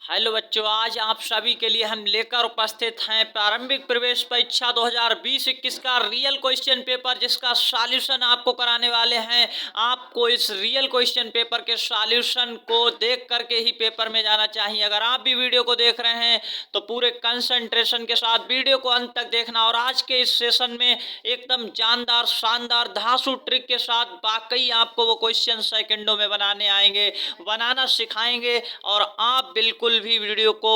Hello बच्चों, आज आप सभी के लिए हम लेकर उपस्थित हैं प्रारंभिक प्रवेश परीक्षा 2020-21 का रियल क्वेश्चन पेपर, जिसका सॉल्यूशन आपको कराने वाले हैं। आपको इस रियल क्वेश्चन पेपर के सॉल्यूशन को देख करके ही पेपर में जाना चाहिए। अगर आप भी वीडियो को देख रहे हैं तो पूरे कंसंट्रेशन के साथ वीडियो को अंत तक देखना। और आज के इस सेशन में एकदम जानदार, शानदार, धांसू ट्रिक के साथ वाकई आपको वो क्वेश्चन सेकंडों में बनाने आएंगे, बनाना सिखाएंगे। और आप बिल्कुल भी वीडियो को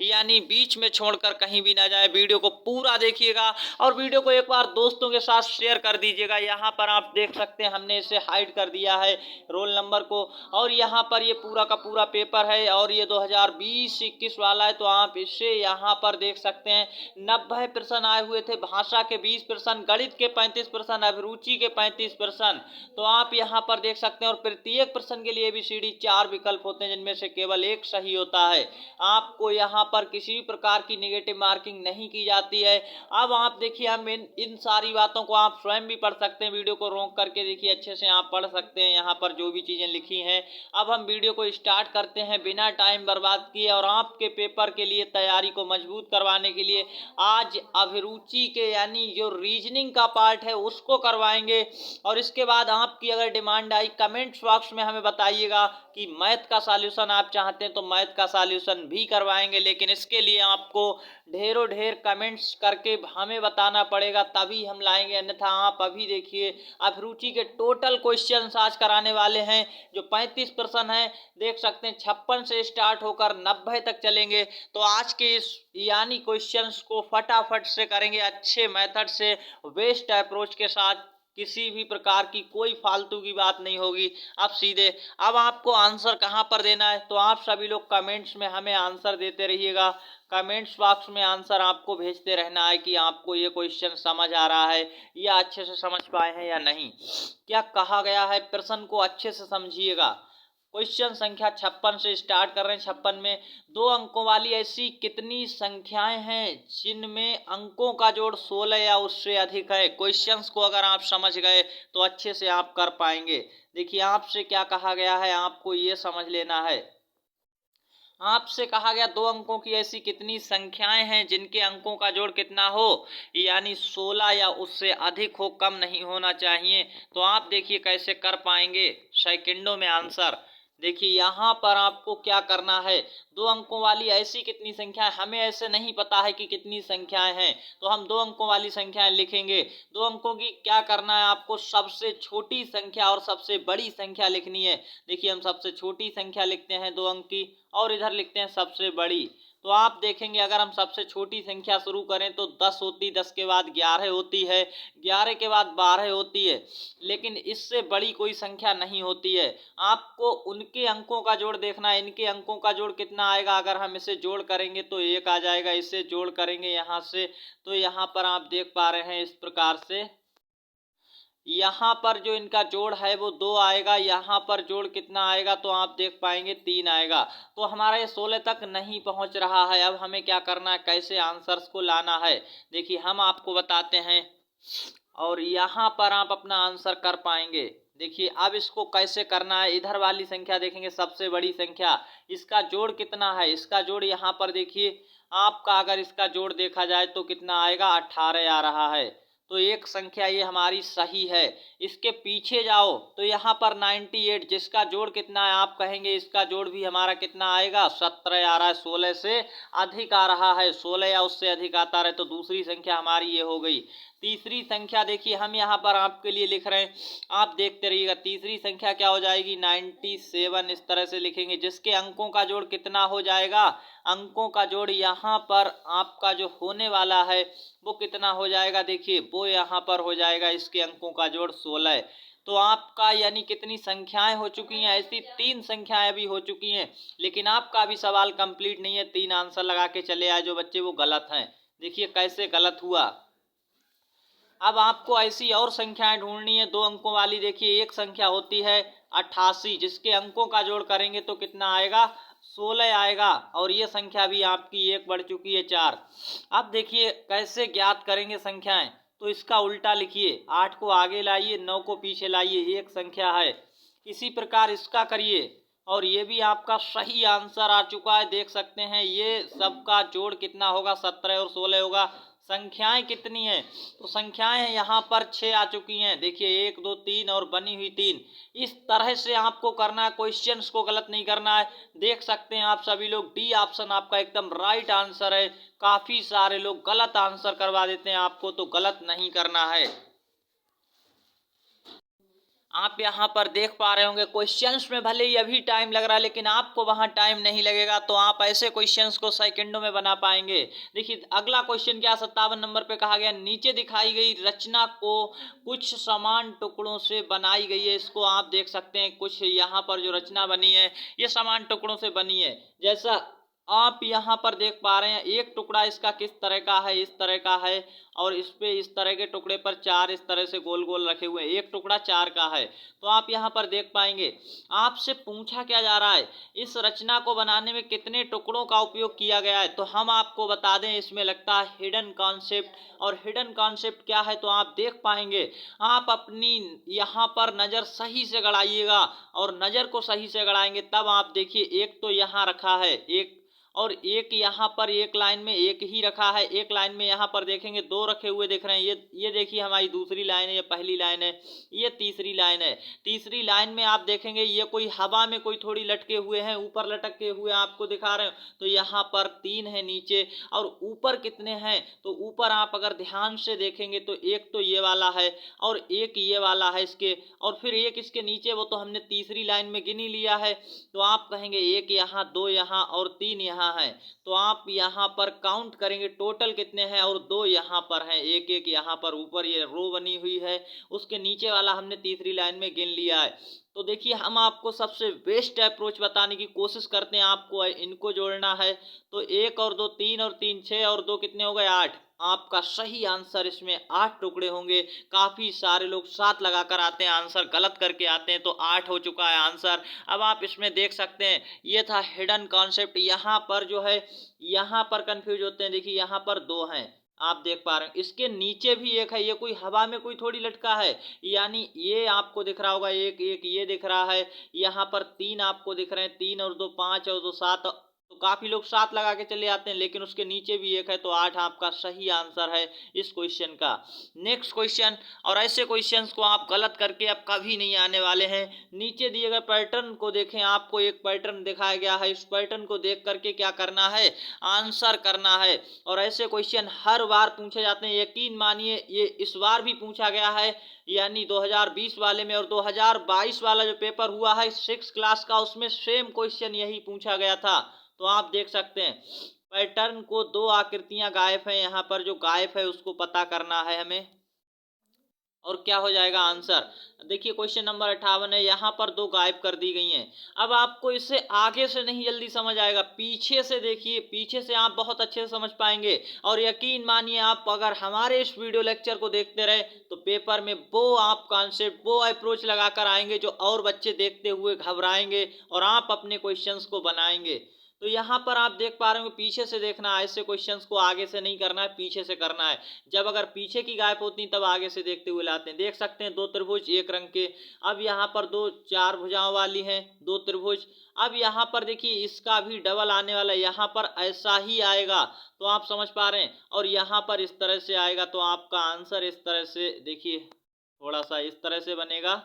यानी बीच में छोड़कर कहीं भी ना जाए, वीडियो को पूरा देखिएगा और वीडियो को एक बार दोस्तों के साथ शेयर कर दीजिएगा। यहाँ पर आप देख सकते हैं हमने इसे हाइड कर दिया है रोल नंबर को, और यहाँ पर ये पूरा का पूरा पेपर है और ये 2020-21 वाला है। तो आप इसे यहाँ पर देख सकते हैं 90 प्रश्न आए हुए थे, भाषा के 20 प्रश्न, गणित के 35 प्रश्न, अभिरुचि के 35 प्रश्न। तो आप यहाँ पर देख सकते हैं और प्रत्येक प्रश्न के लिए ABCD 4 विकल्प होते हैं, जिनमें से केवल एक सही होता है। आपको यहाँ पर किसी भी प्रकार की नेगेटिव मार्किंग नहीं की जाती है। अब आप देखिए, हम इन सारी बातों को आप स्वयं भी पढ़ सकते हैं, वीडियो को रोक करके देखिए, अच्छे से आप पढ़ सकते हैं यहाँ पर जो भी चीजें लिखी हैं। अब हम वीडियो को स्टार्ट करते हैं बिना टाइम बर्बाद किए, और आपके पेपर के लिए तैयारी को मजबूत करवाने के लिए आज अभिरुचि के यानी जो रीजनिंग का पार्ट है उसको करवाएंगे। और इसके बाद आपकी अगर डिमांड आई कमेंट्स बॉक्स में हमें बताइएगा कि मैथ का सॉल्यूशन आप चाहते हैं तो मैथ का सॉल्यूशन भी करवाएंगे। लेकिन इसके लिए आपको ढेरों ढेर कमेंट्स करके हमें बताना पड़ेगा, तभी हम लाएंगे, अन्यथा आप अभी देखिए अभिरुचि के टोटल क्वेश्चंस आज कराने वाले हैं जो 35 प्रश्न हैं। देख सकते हैं 56 से स्टार्ट होकर 90 तक चलेंगे। तो आज के इस यानी क्वेश्चंस को फटाफट से करेंगे, अच्छे मेथड से, बेस्ट अप्रोच के साथ, किसी भी प्रकार की कोई फालतू की बात नहीं होगी। अब सीधे अब आपको आंसर कहां पर देना है, तो आप सभी लोग कमेंट्स में हमें आंसर देते रहिएगा। कमेंट्स बॉक्स में आंसर आपको भेजते रहना है कि आपको ये क्वेश्चन समझ आ रहा है या अच्छे से समझ पाए हैं या नहीं, क्या कहा गया है, प्रश्न को अच्छे से समझिएगा। क्वेश्चन संख्या 56 से स्टार्ट कर रहे हैं। 56 में 2 अंकों वाली ऐसी कितनी संख्याएं हैं जिनमें अंकों का जोड़ 16 या उससे अधिक है। क्वेश्चंस को अगर आप समझ गए तो अच्छे से आप कर पाएंगे। देखिए आपसे क्या कहा गया है, आपको ये समझ लेना है। आपसे कहा गया 2 अंकों की ऐसी कितनी संख्याएं हैं जिनके अंकों का जोड़ कितना हो, यानी 16 या उससे अधिक हो, कम नहीं होना चाहिए। तो आप देखिए कैसे कर पाएंगे सेकंडों में आंसर। देखिए यहाँ पर आपको क्या करना है, 2 अंकों वाली ऐसी कितनी संख्याएं, हमें ऐसे नहीं पता है कि कितनी संख्याएं हैं, तो हम 2 अंकों वाली संख्याएं लिखेंगे। 2 अंकों की क्या करना है, आपको सबसे छोटी संख्या और सबसे बड़ी संख्या लिखनी है। देखिए हम सबसे छोटी संख्या लिखते हैं 2 अंक की, और इधर लिखते हैं सबसे बड़ी। तो आप देखेंगे अगर हम सबसे छोटी संख्या शुरू करें तो 10 होती, 10 के बाद 11 होती है, 11 के बाद 12 होती है, लेकिन इससे बड़ी कोई संख्या नहीं होती है। आपको उनके अंकों का जोड़ देखना है, इनके अंकों का जोड़ कितना आएगा। अगर हम इसे जोड़ करेंगे तो 1 आ जाएगा, इसे जोड़ करेंगे यहाँ से तो यहाँ पर आप देख पा रहे हैं इस प्रकार से, यहाँ पर जो इनका जोड़ है वो 2 आएगा, यहाँ पर जोड़ कितना आएगा तो आप देख पाएंगे 3 आएगा। तो हमारा ये 16 तक नहीं पहुंच रहा है। अब हमें क्या करना है, कैसे आंसर्स को लाना है, देखिए हम आपको बताते हैं और यहाँ पर आप अपना आंसर कर पाएंगे। देखिए अब इसको कैसे करना है, इधर वाली संख्या देखेंगे सबसे बड़ी संख्या, इसका जोड़ कितना है, इसका जोड़ यहाँ पर देखिए आपका, अगर इसका जोड़ देखा जाए तो कितना आएगा, 18 आ रहा है। तो एक संख्या ये हमारी सही है। इसके पीछे जाओ तो यहाँ पर 98, जिसका जोड़ कितना है, आप कहेंगे इसका जोड़ भी हमारा कितना आएगा, 17 आ रहा है, 16 से अधिक आ रहा है, 16 या उससे अधिक आता रहे। तो दूसरी संख्या हमारी ये हो गई। तीसरी संख्या देखिए हम यहाँ पर आपके लिए लिख रहे हैं, आप देखते रहिएगा। तीसरी संख्या क्या हो जाएगी, 97, इस तरह से लिखेंगे, जिसके अंकों का जोड़ कितना हो जाएगा, अंकों का जोड़ यहाँ पर आपका जो होने वाला है वो कितना हो जाएगा, देखिए वो यहाँ पर हो जाएगा, इसके अंकों का जोड़ 16 है। तो आपका यानी कितनी संख्याएं हो चुकी हैं, ऐसी 3 संख्याएं भी हो चुकी हैं। लेकिन आपका अभी सवाल कंप्लीट नहीं है, 3 आंसर लगा के चले आए जो बच्चे, वो गलत हैं। देखिए कैसे गलत हुआ। अब आपको ऐसी और संख्याएं ढूंढनी है 2 अंकों वाली। देखिए एक संख्या होती है 88, जिसके अंकों का जोड़ करेंगे तो कितना आएगा, 16 आएगा, और ये संख्या भी आपकी 1 बढ़ चुकी है, 4। अब देखिए कैसे ज्ञात करेंगे संख्याएं, तो इसका उल्टा लिखिए, 8 को आगे लाइए, 9 को पीछे लाइए, एक संख्या है। इसी प्रकार इसका करिए, और ये भी आपका सही आंसर आ चुका है। देख सकते हैं ये सबका जोड़ कितना होगा, 17 और 16 होगा। संख्याएं कितनी हैं, तो संख्याएं हैं यहाँ पर 6 आ चुकी हैं। देखिए 1 2 3 और बनी हुई 3। इस तरह से आपको करना है, क्वेश्चंस को गलत नहीं करना है। देख सकते हैं आप सभी लोग, डी ऑप्शन आपका एकदम राइट आंसर है। काफी सारे लोग गलत आंसर करवा देते हैं आपको, तो गलत नहीं करना है। आप यहाँ पर देख पा रहे होंगे क्वेश्चंस में भले ही अभी टाइम लग रहा है, लेकिन आपको वहां टाइम नहीं लगेगा, तो आप ऐसे क्वेश्चंस को सेकंडों में बना पाएंगे। देखिए अगला क्वेश्चन क्या 57 नंबर पे कहा गया, नीचे दिखाई गई रचना को कुछ समान टुकड़ों से बनाई गई है। इसको आप देख सकते हैं, कुछ यहाँ पर जो रचना बनी है ये समान टुकड़ों से बनी है। जैसा आप यहाँ पर देख पा रहे हैं, एक टुकड़ा इसका किस तरह का है, इस तरह का है, और इस पे इस तरह के टुकड़े पर 4 इस तरह से गोल गोल रखे हुए हैं। एक टुकड़ा 4 का है, तो आप यहाँ पर देख पाएंगे। आपसे पूछा क्या जा रहा है, इस रचना को बनाने में कितने टुकड़ों का उपयोग किया गया है, तो हम आपको बता दें इसमें लगता है हिडन कॉन्सेप्ट। और हिडन कॉन्सेप्ट क्या है, तो आप देख पाएंगे। आप अपनी यहाँ पर नज़र सही से गड़ाइएगा, और नज़र को सही से गड़ाएंगे तब आप देखिए, एक तो यहाँ रखा है एक, और एक यहाँ पर एक लाइन में एक ही रखा है, एक लाइन में यहाँ पर देखेंगे 2 रखे हुए दिख रहे हैं। ये देखिए हमारी दूसरी लाइन है, ये पहली लाइन है, ये तीसरी लाइन है। तीसरी लाइन में आप देखेंगे ये कोई हवा में कोई थोड़ी लटके हुए हैं, ऊपर लटके हुए आपको दिखा रहे हैं। तो यहाँ पर 3 है नीचे, और ऊपर कितने हैं, तो ऊपर आप अगर ध्यान से देखेंगे तो एक तो ये वाला है, और एक ये वाला है इसके, और फिर एक इसके नीचे, वो तो हमने तीसरी लाइन में गिन ही लिया है। तो आप कहेंगे एक यहाँ, 2 यहाँ और 3 यहाँ है। तो आप यहाँ पर काउंट करेंगे टोटल कितने हैं, और 2 यहाँ पर हैं, एक एक यहाँ पर ऊपर ये रो बनी हुई है, उसके नीचे वाला हमने तीसरी लाइन में गिन लिया है। तो देखिए हम आपको सबसे बेस्ट अप्रोच बताने की कोशिश करते हैं, आपको इनको जोड़ना है। तो 1 और 2 3 और 3 6 और 2 कितने हो गए 8। आपका सही आंसर इसमें 8 टुकड़े होंगे। काफी सारे लोग 7 लगाकर आते हैं, आंसर गलत करके आते हैं, तो 8 हो चुका है आंसर। अब आप इसमें देख सकते हैं ये था हिडन कॉन्सेप्ट। यहाँ पर जो है, यहाँ पर कंफ्यूज होते हैं। देखिए यहाँ पर 2 हैं, आप देख पा रहे हैं, इसके नीचे भी एक है, ये कोई हवा में कोई थोड़ी लटका है, यानी ये आपको दिख रहा होगा, एक एक ये दिख रहा है। यहाँ पर 3 आपको दिख रहे हैं, 3 और 2 5 और 2 7। तो काफी लोग 7 लगा के चले आते हैं, लेकिन उसके नीचे भी एक है, तो 8 आपका सही आंसर है इस क्वेश्चन का। नेक्स्ट क्वेश्चन, और ऐसे क्वेश्चंस को आप गलत करके अब कभी नहीं आने वाले हैं। नीचे दिए गए पैटर्न को देखें, आपको एक पैटर्न दिखाया गया है, इस पैटर्न को देख करके क्या करना है, आंसर करना है। और ऐसे क्वेश्चन हर बार पूछे जाते हैं, यकीन मानिए ये इस बार भी पूछा गया है, यानी 2020 वाले में, और 2022 वाला जो पेपर हुआ है 6 क्लास का, उसमें सेम क्वेश्चन यही पूछा गया था। तो आप देख सकते हैं पैटर्न को 2 आकृतियां गायब है, यहाँ पर जो गायब है उसको पता करना है हमें, और क्या हो जाएगा आंसर। देखिए क्वेश्चन नंबर 58 है, यहाँ पर 2 गायब कर दी गई हैं। अब आपको इससे आगे से नहीं जल्दी समझ आएगा, पीछे से देखिए, पीछे से आप बहुत अच्छे से समझ पाएंगे। और यकीन मानिए आप अगर हमारे इस वीडियो लेक्चर को देखते रहे, तो पेपर में वो आप कॉन्सेप्ट, वो अप्रोच लगा कर आएंगे जो और बच्चे देखते हुए घबराएंगे, और आप अपने क्वेश्चंस को बनाएंगे। तो यहाँ पर आप देख पा रहे हो, पीछे से देखना है, ऐसे क्वेश्चंस को आगे से नहीं करना है, पीछे से करना है। जब अगर पीछे की गायब होती तब आगे से देखते हुए लाते हैं। देख सकते हैं 2 त्रिभुज एक रंग के। अब यहाँ पर 2 4 भुजाओं वाली हैं 2 त्रिभुज। अब यहाँ पर देखिए इसका भी डबल आने वाला है, यहाँ पर ऐसा ही आएगा, तो आप समझ पा रहे हैं। और यहाँ पर इस तरह से आएगा, तो आपका आंसर इस तरह से देखिए, थोड़ा सा इस तरह से बनेगा।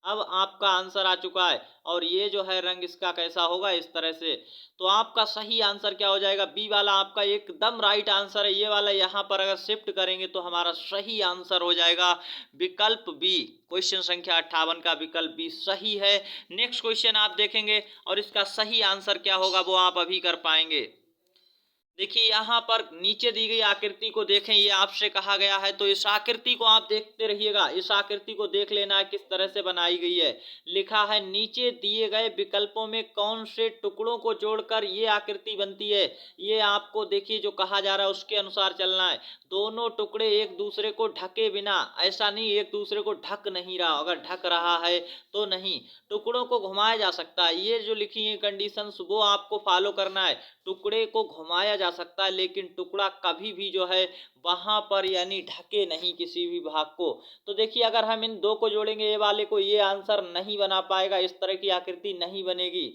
अब आपका आंसर आ चुका है, और ये जो है रंग इसका कैसा होगा, इस तरह से। तो आपका सही आंसर क्या हो जाएगा, बी वाला आपका एकदम राइट आंसर है। ये वाला यहाँ पर अगर शिफ्ट करेंगे तो हमारा सही आंसर हो जाएगा विकल्प बी। क्वेश्चन संख्या 58 का विकल्प बी सही है। नेक्स्ट क्वेश्चन आप देखेंगे, और इसका सही आंसर क्या होगा वो आप अभी कर पाएंगे। देखिए यहाँ पर नीचे दी गई आकृति को देखें, ये आपसे कहा गया है, तो इस आकृति को आप देखते रहिएगा, इस आकृति को देख लेना है किस तरह से बनाई गई है। लिखा है नीचे दिए गए विकल्पों में कौन से टुकड़ों को जोड़कर ये आकृति बनती है। ये आपको देखिए जो कहा जा रहा है उसके अनुसार चलना है। दोनों टुकड़े एक दूसरे को ढके बिना, ऐसा नहीं एक दूसरे को ढक नहीं रहा, अगर ढक रहा है तो नहीं, टुकड़ों को घुमाया जा सकता है। ये जो लिखी है कंडीशंस वो आपको फॉलो करना है, टुकड़े को घुमाया जा सकता है, लेकिन टुकड़ा कभी भी जो है वहां पर यानी ढके नहीं किसी भी भाग को। तो देखिए अगर हम इन दो को जोड़ेंगे ए वाले को, ये आंसर नहीं बना पाएगा, इस तरह की आकृति नहीं बनेगी।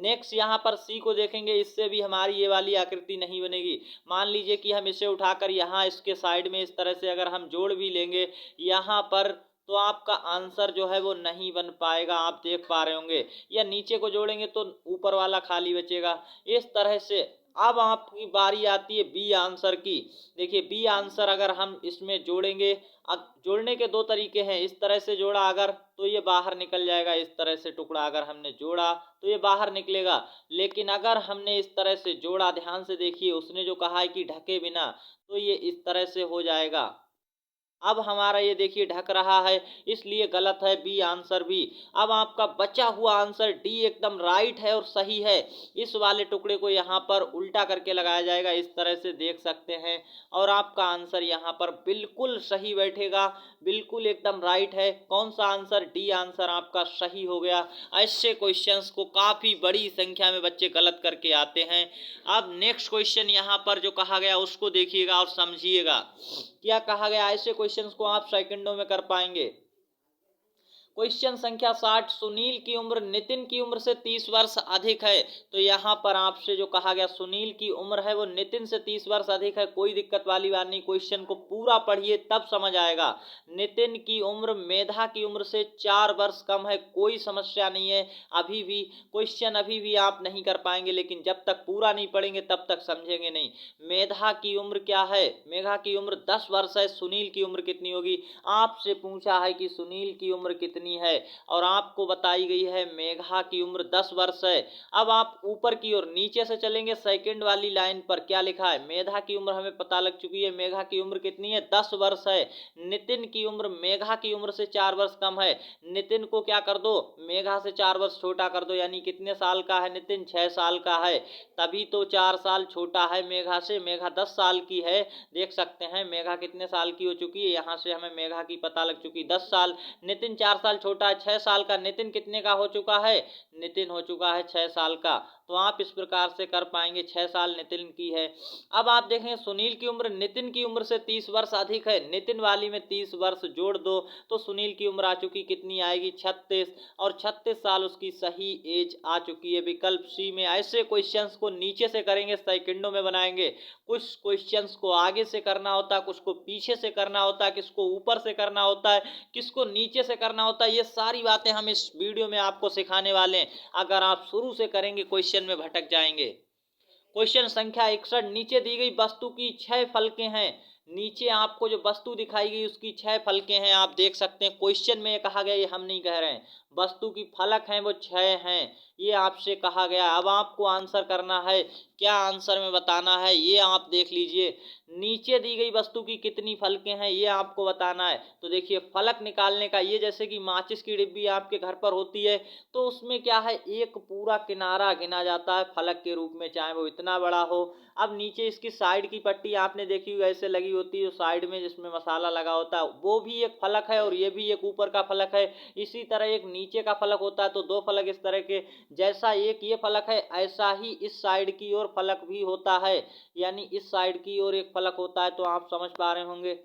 नेक्स्ट यहाँ पर सी को देखेंगे, इससे भी हमारी ये वाली आकृति नहीं बनेगी। मान लीजिए कि हम इसे उठाकर यहाँ इसके साइड में इस तरह से अगर हम जोड़ भी लेंगे यहाँ पर, तो आपका आंसर जो है वो नहीं बन पाएगा, आप देख पा रहे होंगे। या नीचे को जोड़ेंगे तो ऊपर वाला खाली बचेगा इस तरह से। अब आपकी बारी आती है बी आंसर की। देखिए बी आंसर अगर हम इसमें जोड़ेंगे, अब जोड़ने के दो तरीके हैं। इस तरह से जोड़ा अगर तो ये बाहर निकल जाएगा, इस तरह से टुकड़ा अगर हमने जोड़ा तो ये बाहर निकलेगा। लेकिन अगर हमने इस तरह से जोड़ा, ध्यान से देखिए, उसने जो कहा है कि ढके बिना, तो ये इस तरह से हो जाएगा। अब हमारा ये देखिए ढक रहा है, इसलिए गलत है बी आंसर भी। अब आपका बचा हुआ आंसर डी एकदम राइट है और सही है। इस वाले टुकड़े को यहाँ पर उल्टा करके लगाया जाएगा, इस तरह से देख सकते हैं, और आपका आंसर यहाँ पर बिल्कुल सही बैठेगा, बिल्कुल एकदम राइट है। कौन सा आंसर? डी आंसर आपका सही हो गया। ऐसे क्वेश्चंस को काफी बड़ी संख्या में बच्चे गलत करके आते हैं। अब नेक्स्ट क्वेश्चन यहाँ पर जो कहा गया उसको देखिएगा और समझिएगा क्या कहा गया। ऐसे क्वेश्चंस को आप सेकंडों में कर पाएंगे। क्वेश्चन संख्या 60, सुनील की उम्र नितिन की उम्र से 30 वर्ष अधिक है। तो यहाँ पर आपसे जो कहा गया सुनील की उम्र है वो नितिन से 30 वर्ष अधिक है, कोई दिक्कत वाली बात नहीं। क्वेश्चन को पूरा पढ़िए तब समझ आएगा। नितिन की उम्र मेधा की उम्र से 4 वर्ष कम है, कोई समस्या नहीं है। अभी भी क्वेश्चन अभी भी आप नहीं कर पाएंगे, लेकिन जब तक पूरा नहीं पढ़ेंगे तब तक समझेंगे नहीं। मेधा की उम्र क्या है? मेघा की उम्र 10 वर्ष है। सुनील की उम्र कितनी होगी? आपसे पूछा है कि सुनील की उम्र कितनी है और आपको बताई गई है मेघा की उम्र 10 वर्ष है। अब आप ऊपर की ओर नीचे से चलेंगे, सेकंड वाली लाइन पर क्या लिखा है? मेधा की उम्र हमें पता लग चुकी है, मेघा की उम्र कितनी है? 10 वर्ष है। नितिन की उम्र मेघा की उम्र से 4 वर्ष कम है। नितिन को क्या कर दो? मेघा से 4 वर्ष छोटा कर दो, यानी कितने साल का है नितिन? 6 साल का है, तभी तो 4 साल छोटा है मेघा से। मेघा 10 साल की है, देख सकते हैं मेघा कितने साल की हो चुकी है, यहाँ से हमें मेघा की पता लग चुकी 10 साल। नितिन 4 साल छोटा है, 6 साल का। नितिन कितने का हो चुका है? नितिन हो चुका है 6 साल का। तो आप इस प्रकार से कर पाएंगे, 6 साल नितिन की है। अब आप देखें सुनील की उम्र नितिन की उम्र से 30 वर्ष अधिक है। नितिन वाली में 30 वर्ष जोड़ दो तो सुनील की उम्र आ चुकी, कितनी आएगी? 36, और 36 साल उसकी सही एज आ चुकी है, विकल्प सी में। ऐसे क्वेश्चंस को नीचे से करेंगे, सेकंडों में बनाएंगे। कुछ क्वेश्चंस को आगे से करना होता है, कुछ को पीछे से करना होता है, किसको ऊपर से करना होता है, किसको नीचे से करना होता है। ये सारी बातें हम इस वीडियो में आपको सिखाने वाले हैं। अगर आप शुरू से करेंगे क्वेश्चन में भटक जाएंगे। क्वेश्चन संख्या 61, नीचे दी गई वस्तु की 6 फलकें हैं। नीचे आपको जो वस्तु दिखाई गई उसकी 6 फलकें हैं, आप देख सकते हैं। क्वेश्चन में कहा गया, ये हम नहीं कह रहे हैं, वस्तु की फलक हैं वो 6 हैं, ये आपसे कहा गया। अब आपको आंसर करना है, क्या आंसर में बताना है ये आप देख लीजिए। नीचे दी गई वस्तु की कितनी फलकें हैं ये आपको बताना है। तो देखिए फलक निकालने का, ये जैसे कि माचिस की डिब्बी आपके घर पर होती है, तो उसमें क्या है, एक पूरा किनारा गिना जाता है फलक के रूप में, चाहे वो इतना बड़ा हो। अब नीचे इसकी साइड की पट्टी आपने देखी हुई ऐसे लगी होती है, साइड में जिसमें मसाला लगा होता है, वो भी एक फलक है, और ये भी एक ऊपर का फलक है। इसी तरह एक नीचे का फलक होता है, तो 2 फलक इस तरह के। जैसा एक ये फलक है, ऐसा ही इस साइड की ओर फलक भी होता है, यानी इस साइड की ओर एक फलक होता है। तो आप समझ पा रहे होंगे,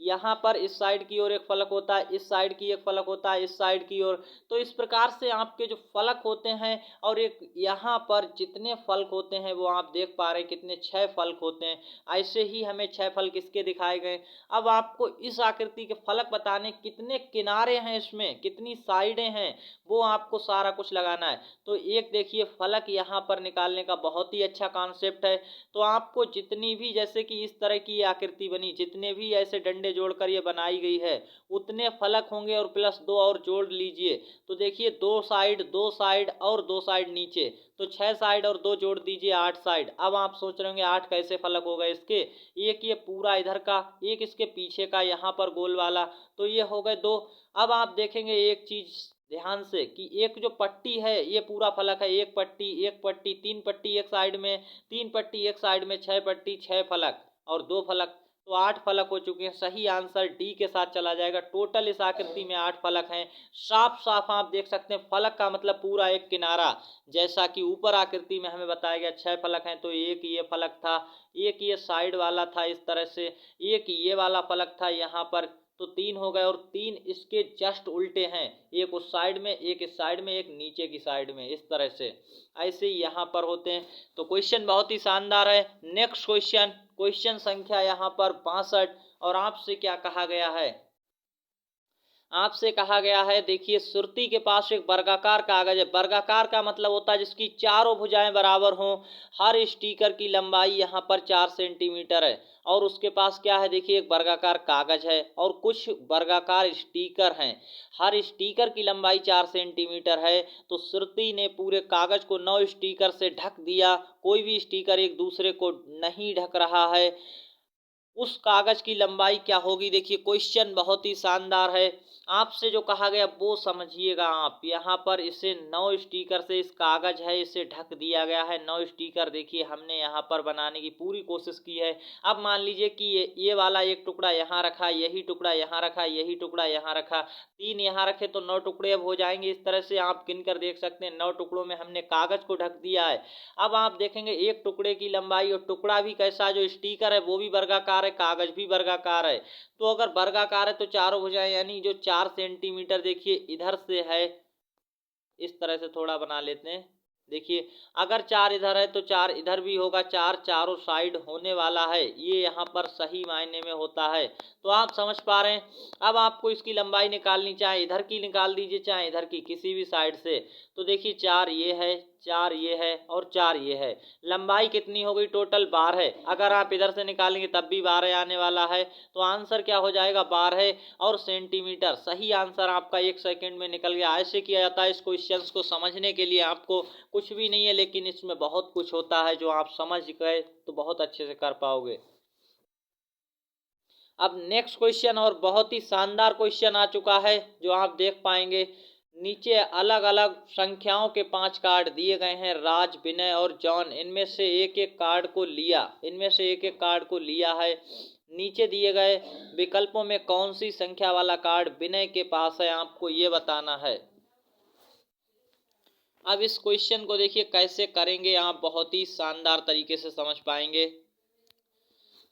यहाँ पर इस साइड की ओर एक फलक होता है, इस साइड की एक फलक होता है, इस साइड की ओर। तो इस प्रकार से आपके जो फलक होते हैं, और एक यहाँ पर जितने फलक होते हैं वो आप देख पा रहे हैं कितने, 6 फलक होते हैं। ऐसे ही हमें 6 फलक इसके दिखाए गए। अब आपको इस आकृति के फलक बताने, कितने किनारे हैं इसमें, कितनी साइडें हैं, वो आपको सारा कुछ लगाना है। तो एक देखिए फलक यहाँ पर निकालने का बहुत ही अच्छा कॉन्सेप्ट है। तो आपको जितनी भी, जैसे कि इस तरह की आकृति बनी, जितने भी ऐसे डंडे जोड़कर ये बनाई गई है, उतने फलक होंगे, और प्लस 2 और जोड़ लीजिए। तो देखिए 2 साइड, 2 साइड और 2 साइड नीचे, तो 6 साइड और 2 जोड़ दीजिए, 8 साइड। अब आप सोच रहे होंगे 8 कैसे फलक हो गए इसके? एक ये पूरा इधर का, एक इसके पीछे का यहाँ पर गोल वाला, तो ये हो गए 2। अब आप देखेंगे एक चीज ध्यान से, कि एक जो पट्टी है ये पूरा फलक है, एक पट्टी, एक पट्टी, 3 पट्टी एक साइड में, 3 पट्टी एक साइड में, 6 पट्टी, 6 फलक और 2 फलक। तो 8 फलक हो चुके हैं। सही आंसर डी के साथ चला जाएगा। टोटल इस आकृति में 8 फलक हैं। साफ साफ आप देख सकते हैं, फलक का मतलब पूरा एक किनारा। जैसा कि ऊपर आकृति में हमें बताया गया 6 फलक हैं, तो एक ये फलक था, एक ये साइड वाला था इस तरह से, एक ये वाला फलक था यहाँ पर, तो 3 हो गए। और 3 इसके जस्ट उल्टे हैं, एक उस साइड में, एक इस साइड में, एक नीचे की साइड में, इस तरह से ऐसे ही यहाँ पर होते हैं। तो क्वेश्चन बहुत ही शानदार है। नेक्स्ट क्वेश्चन, क्वेश्चन संख्या यहाँ पर 62, और आपसे क्या कहा गया है, आपसे कहा गया है, देखिए सुरती के पास एक वर्गाकार कागज है। वर्गाकार का मतलब होता है जिसकी चारों भुजाएं बराबर हों। हर स्टिकर की लंबाई यहाँ पर 4 सेंटीमीटर है, और उसके पास क्या है, देखिए एक वर्गाकार कागज है और कुछ वर्गाकार स्टिकर हैं। हर स्टिकर की लंबाई 4 सेंटीमीटर है। तो सुरती ने पूरे कागज को 9 स्टिकर से ढक दिया। कोई भी स्टिकर एक दूसरे को नहीं ढक रहा है। उस कागज की लंबाई क्या होगी। देखिए क्वेश्चन बहुत ही शानदार है। आपसे जो कहा गया वो समझिएगा आप। यहाँ पर इसे 9 स्टिकर से, इस कागज है इसे ढक दिया गया है। 9 स्टिकर देखिए हमने यहाँ पर बनाने की पूरी कोशिश की है। अब मान लीजिए कि ये वाला एक टुकड़ा यहाँ रखा, यही टुकड़ा यहाँ रखा, यही टुकड़ा यहाँ रखा, 3 यहाँ रखे, तो 9 टुकड़े अब हो जाएंगे। इस तरह से आप गिनकर देख सकते हैं, 9 टुकड़ों में हमने कागज को ढक दिया है। अब आप देखेंगे एक टुकड़े की लंबाई, और टुकड़ा भी कैसा, जो स्टिकर है वो भी वर्गाकार है, कागज भी वर्गाकार है। तो अगर वर्गाकार है तो चारों भुजाएं, यानी जो 4 सेंटीमीटर देखिए इधर से है, इस तरह से थोड़ा बना लेते हैं। देखिए अगर 4 इधर है तो 4 इधर भी होगा, 4 चारों साइड होने वाला है। ये यहाँ पर सही मायने में होता है। तो आप समझ पा रहे हैं। अब आपको इसकी लंबाई निकालनी, चाहे इधर की निकाल दीजिए चाहे इधर की, किसी भी साइड से। तो देखिए 4 ये है, 4 ये है और 4 ये है। लंबाई कितनी हो गई, टोटल 12। अगर आप इधर से निकालेंगे तब भी 12 आने वाला है। तो आंसर क्या हो जाएगा, 12 और सेंटीमीटर। सही आंसर आपका 1 सेकंड में निकल गया। ऐसे किया जाता है। इस क्वेश्चन को समझने के लिए आपको कुछ भी नहीं है, लेकिन इसमें बहुत कुछ होता है जो आप समझ गए तो बहुत अच्छे से कर पाओगे। अब नेक्स्ट क्वेश्चन, और बहुत ही शानदार क्वेश्चन आ चुका है जो आप देख पाएंगे। नीचे अलग अलग संख्याओं के 5 कार्ड दिए गए हैं। राज, विनय और जॉन इनमें से एक एक कार्ड को लिया, इनमें से एक एक कार्ड को लिया है। नीचे दिए गए विकल्पों में कौन सी संख्या वाला कार्ड विनय के पास है, आपको ये बताना है। अब इस क्वेश्चन को देखिए कैसे करेंगे, आप बहुत ही शानदार तरीके से समझ पाएंगे।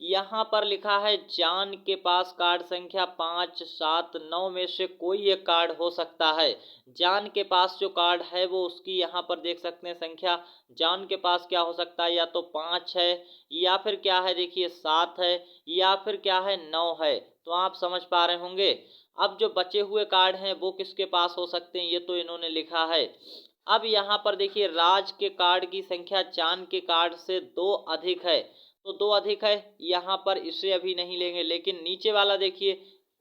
यहाँ पर लिखा है जॉन के पास कार्ड संख्या 5, 7, 9 में से कोई एक कार्ड हो सकता है। जॉन के पास जो कार्ड है वो उसकी यहाँ पर देख सकते हैं संख्या। जॉन के पास क्या हो सकता है, या तो 5 है, या फिर क्या है देखिए 7 है, या फिर क्या है 9 है। तो आप समझ पा रहे होंगे। अब जो बचे हुए कार्ड हैं वो किसके पास हो सकते हैं, ये तो इन्होंने लिखा है। अब यहाँ पर देखिए राज के कार्ड की संख्या जॉन के कार्ड से 2 अधिक है, तो 2 अधिक है। यहाँ पर इसे अभी नहीं लेंगे, लेकिन नीचे वाला देखिए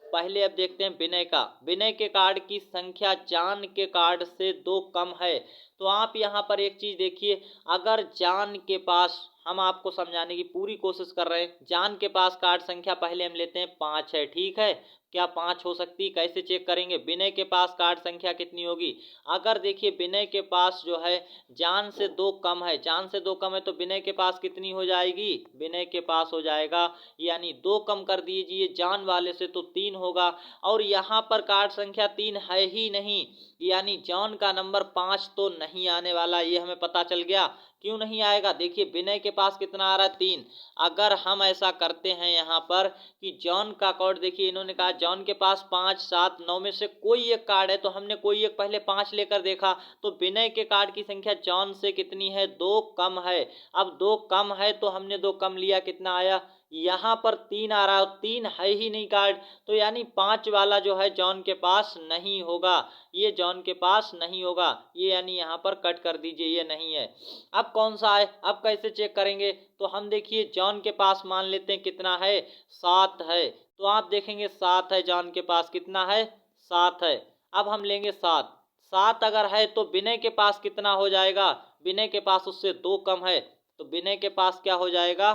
पहले। अब देखते हैं विनय का। विनय के कार्ड की संख्या जॉन के कार्ड से 2 कम है। तो आप यहाँ पर एक चीज देखिए, अगर जॉन के पास, हम आपको समझाने की पूरी कोशिश कर रहे हैं, जॉन के पास कार्ड संख्या पहले हम लेते हैं 5 है, ठीक है। क्या 5 हो सकती, कैसे चेक करेंगे। विनय के पास कार्ड संख्या कितनी होगी, अगर देखिए विनय के पास जो है जॉन से 2 कम है, जॉन से 2 कम है, तो विनय के पास कितनी हो जाएगी, विनय के पास हो जाएगा, यानी 2 कम कर दीजिए जॉन वाले से तो 3 होगा। और यहाँ पर कार्ड संख्या 3 है ही नहीं, यानी जॉन का नंबर 5 तो नहीं आने वाला। ये हमें पता चल गया। क्यों नहीं आएगा, देखिए विनय के पास कितना आ रहा है, 3। अगर हम ऐसा करते हैं यहाँ पर कि जॉन का कार्ड, देखिए इन्होंने कहा जॉन के पास 5, 7, 9 में से कोई एक कार्ड है, तो हमने कोई एक पहले 5 लेकर देखा, तो विनय के कार्ड की संख्या जॉन से कितनी है, 2 कम है। अब 2 कम है तो हमने 2 कम लिया, कितना आया, यहाँ पर 3 आ रहा है, 3 है ही नहीं कार्ड, तो यानी 5 वाला जो है जॉन के पास नहीं होगा, ये जॉन के पास नहीं होगा। ये यानी यहाँ पर कट कर दीजिए, ये नहीं है। अब कौन सा है, अब कैसे चेक करेंगे, तो हम देखिए जॉन के पास मान लेते हैं कितना है, 7 है। तो आप देखेंगे 7 है, जॉन के पास कितना है, 7 है। अब हम लेंगे 7, 7 अगर है तो विनय के पास कितना हो जाएगा, विनय के पास उससे 2 कम है, तो विनय के पास क्या हो जाएगा,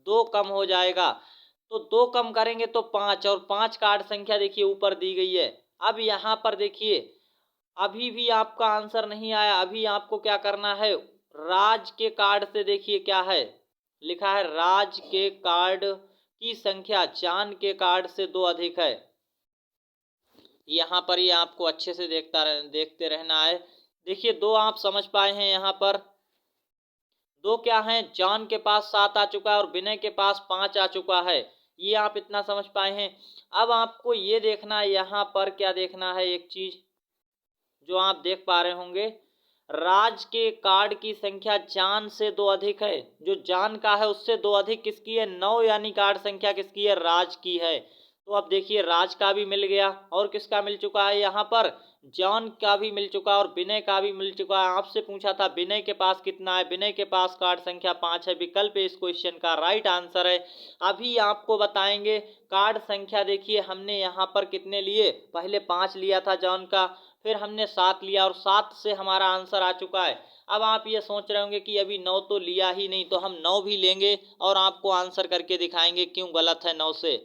2 कम हो जाएगा। तो 2 कम करेंगे तो 5, और 5 कार्ड संख्या देखिए ऊपर दी गई है। अब यहाँ पर देखिए अभी भी आपका आंसर नहीं आया। अभी आपको क्या करना है, राज के कार्ड से देखिए क्या है लिखा है, राज के कार्ड की संख्या चांद के कार्ड से 2 अधिक है। यहाँ पर ये आपको अच्छे से देखते रहना है। देखिए 2 आप समझ पाए हैं यहाँ पर। 2 क्या है, जॉन के पास 7 आ चुका है और विनय के पास 5 आ चुका है। ये आप इतना समझ पाए हैं। अब आपको ये देखना है, यहाँ पर क्या देखना है, एक चीज जो आप देख पा रहे होंगे, राज के कार्ड की संख्या जान से 2 अधिक है। जो जान का है उससे 2 अधिक किसकी है, 9, यानी कार्ड संख्या किसकी है, राज की है। तो अब देखिए राज का भी मिल गया और किसका मिल चुका है, यहाँ पर जॉन का भी मिल चुका और विनय का भी मिल चुका है। आपसे पूछा था विनय के पास कितना है, विनय के पास कार्ड संख्या 5 है। विकल्प इस क्वेश्चन का राइट आंसर है। अभी आपको बताएंगे कार्ड संख्या। देखिए हमने यहाँ पर कितने लिए, पहले 5 लिया था जॉन का, फिर हमने 7 लिया और 7 से हमारा आंसर आ चुका है। अब आप ये सोच रहे होंगे कि अभी 9 तो लिया ही नहीं, तो हम 9 भी लेंगे और आपको आंसर करके दिखाएंगे क्यों गलत है 9 से।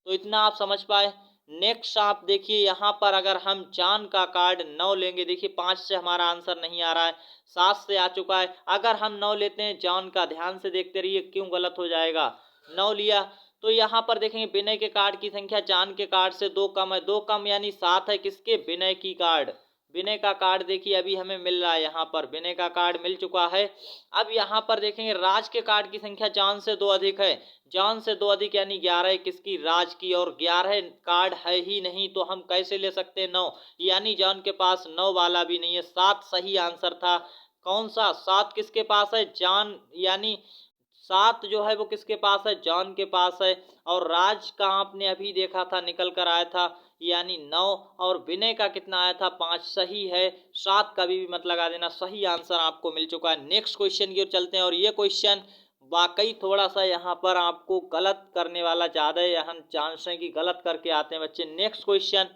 तो इतना आप समझ पाए। नेक्स्ट आप देखिए यहाँ पर, अगर हम जान का कार्ड 9 लेंगे, देखिए 5 से हमारा आंसर नहीं आ रहा है, 7 से आ चुका है। अगर हम 9 लेते हैं जॉन का, ध्यान से देखते रहिए क्यों गलत हो जाएगा। 9 लिया तो यहाँ पर देखेंगे विनय के कार्ड की संख्या जान के कार्ड से 2 कम है, 2 कम यानी 7 है किसके, विनय की कार्ड। विनय का कार्ड देखिए अभी हमें मिल रहा है, यहाँ पर विनय का कार्ड मिल चुका है। अब यहाँ पर देखेंगे राज के कार्ड की संख्या जॉन से 2 अधिक है। जॉन से 2 अधिक यानी 11 किसकी, राज की, और 11 कार्ड है ही नहीं, तो हम कैसे ले सकते हैं 9, यानी जॉन के पास 9 वाला भी नहीं है। 7 सही आंसर था। कौन सा, 7 किसके पास है, जॉन, यानी 7 जो है वो किसके पास है, जॉन के पास है। और राज का आपने अभी देखा था निकल कर आया था, यानी 9, और विनय का कितना आया था, 5 सही है। 7 कभी भी मत लगा देना, सही आंसर आपको मिल चुका है। नेक्स्ट क्वेश्चन की ओर चलते हैं, और ये क्वेश्चन वाकई थोड़ा सा यहाँ पर आपको गलत करने वाला ज्यादा है, यहाँ चांस है कि गलत करके आते हैं बच्चे। नेक्स्ट क्वेश्चन,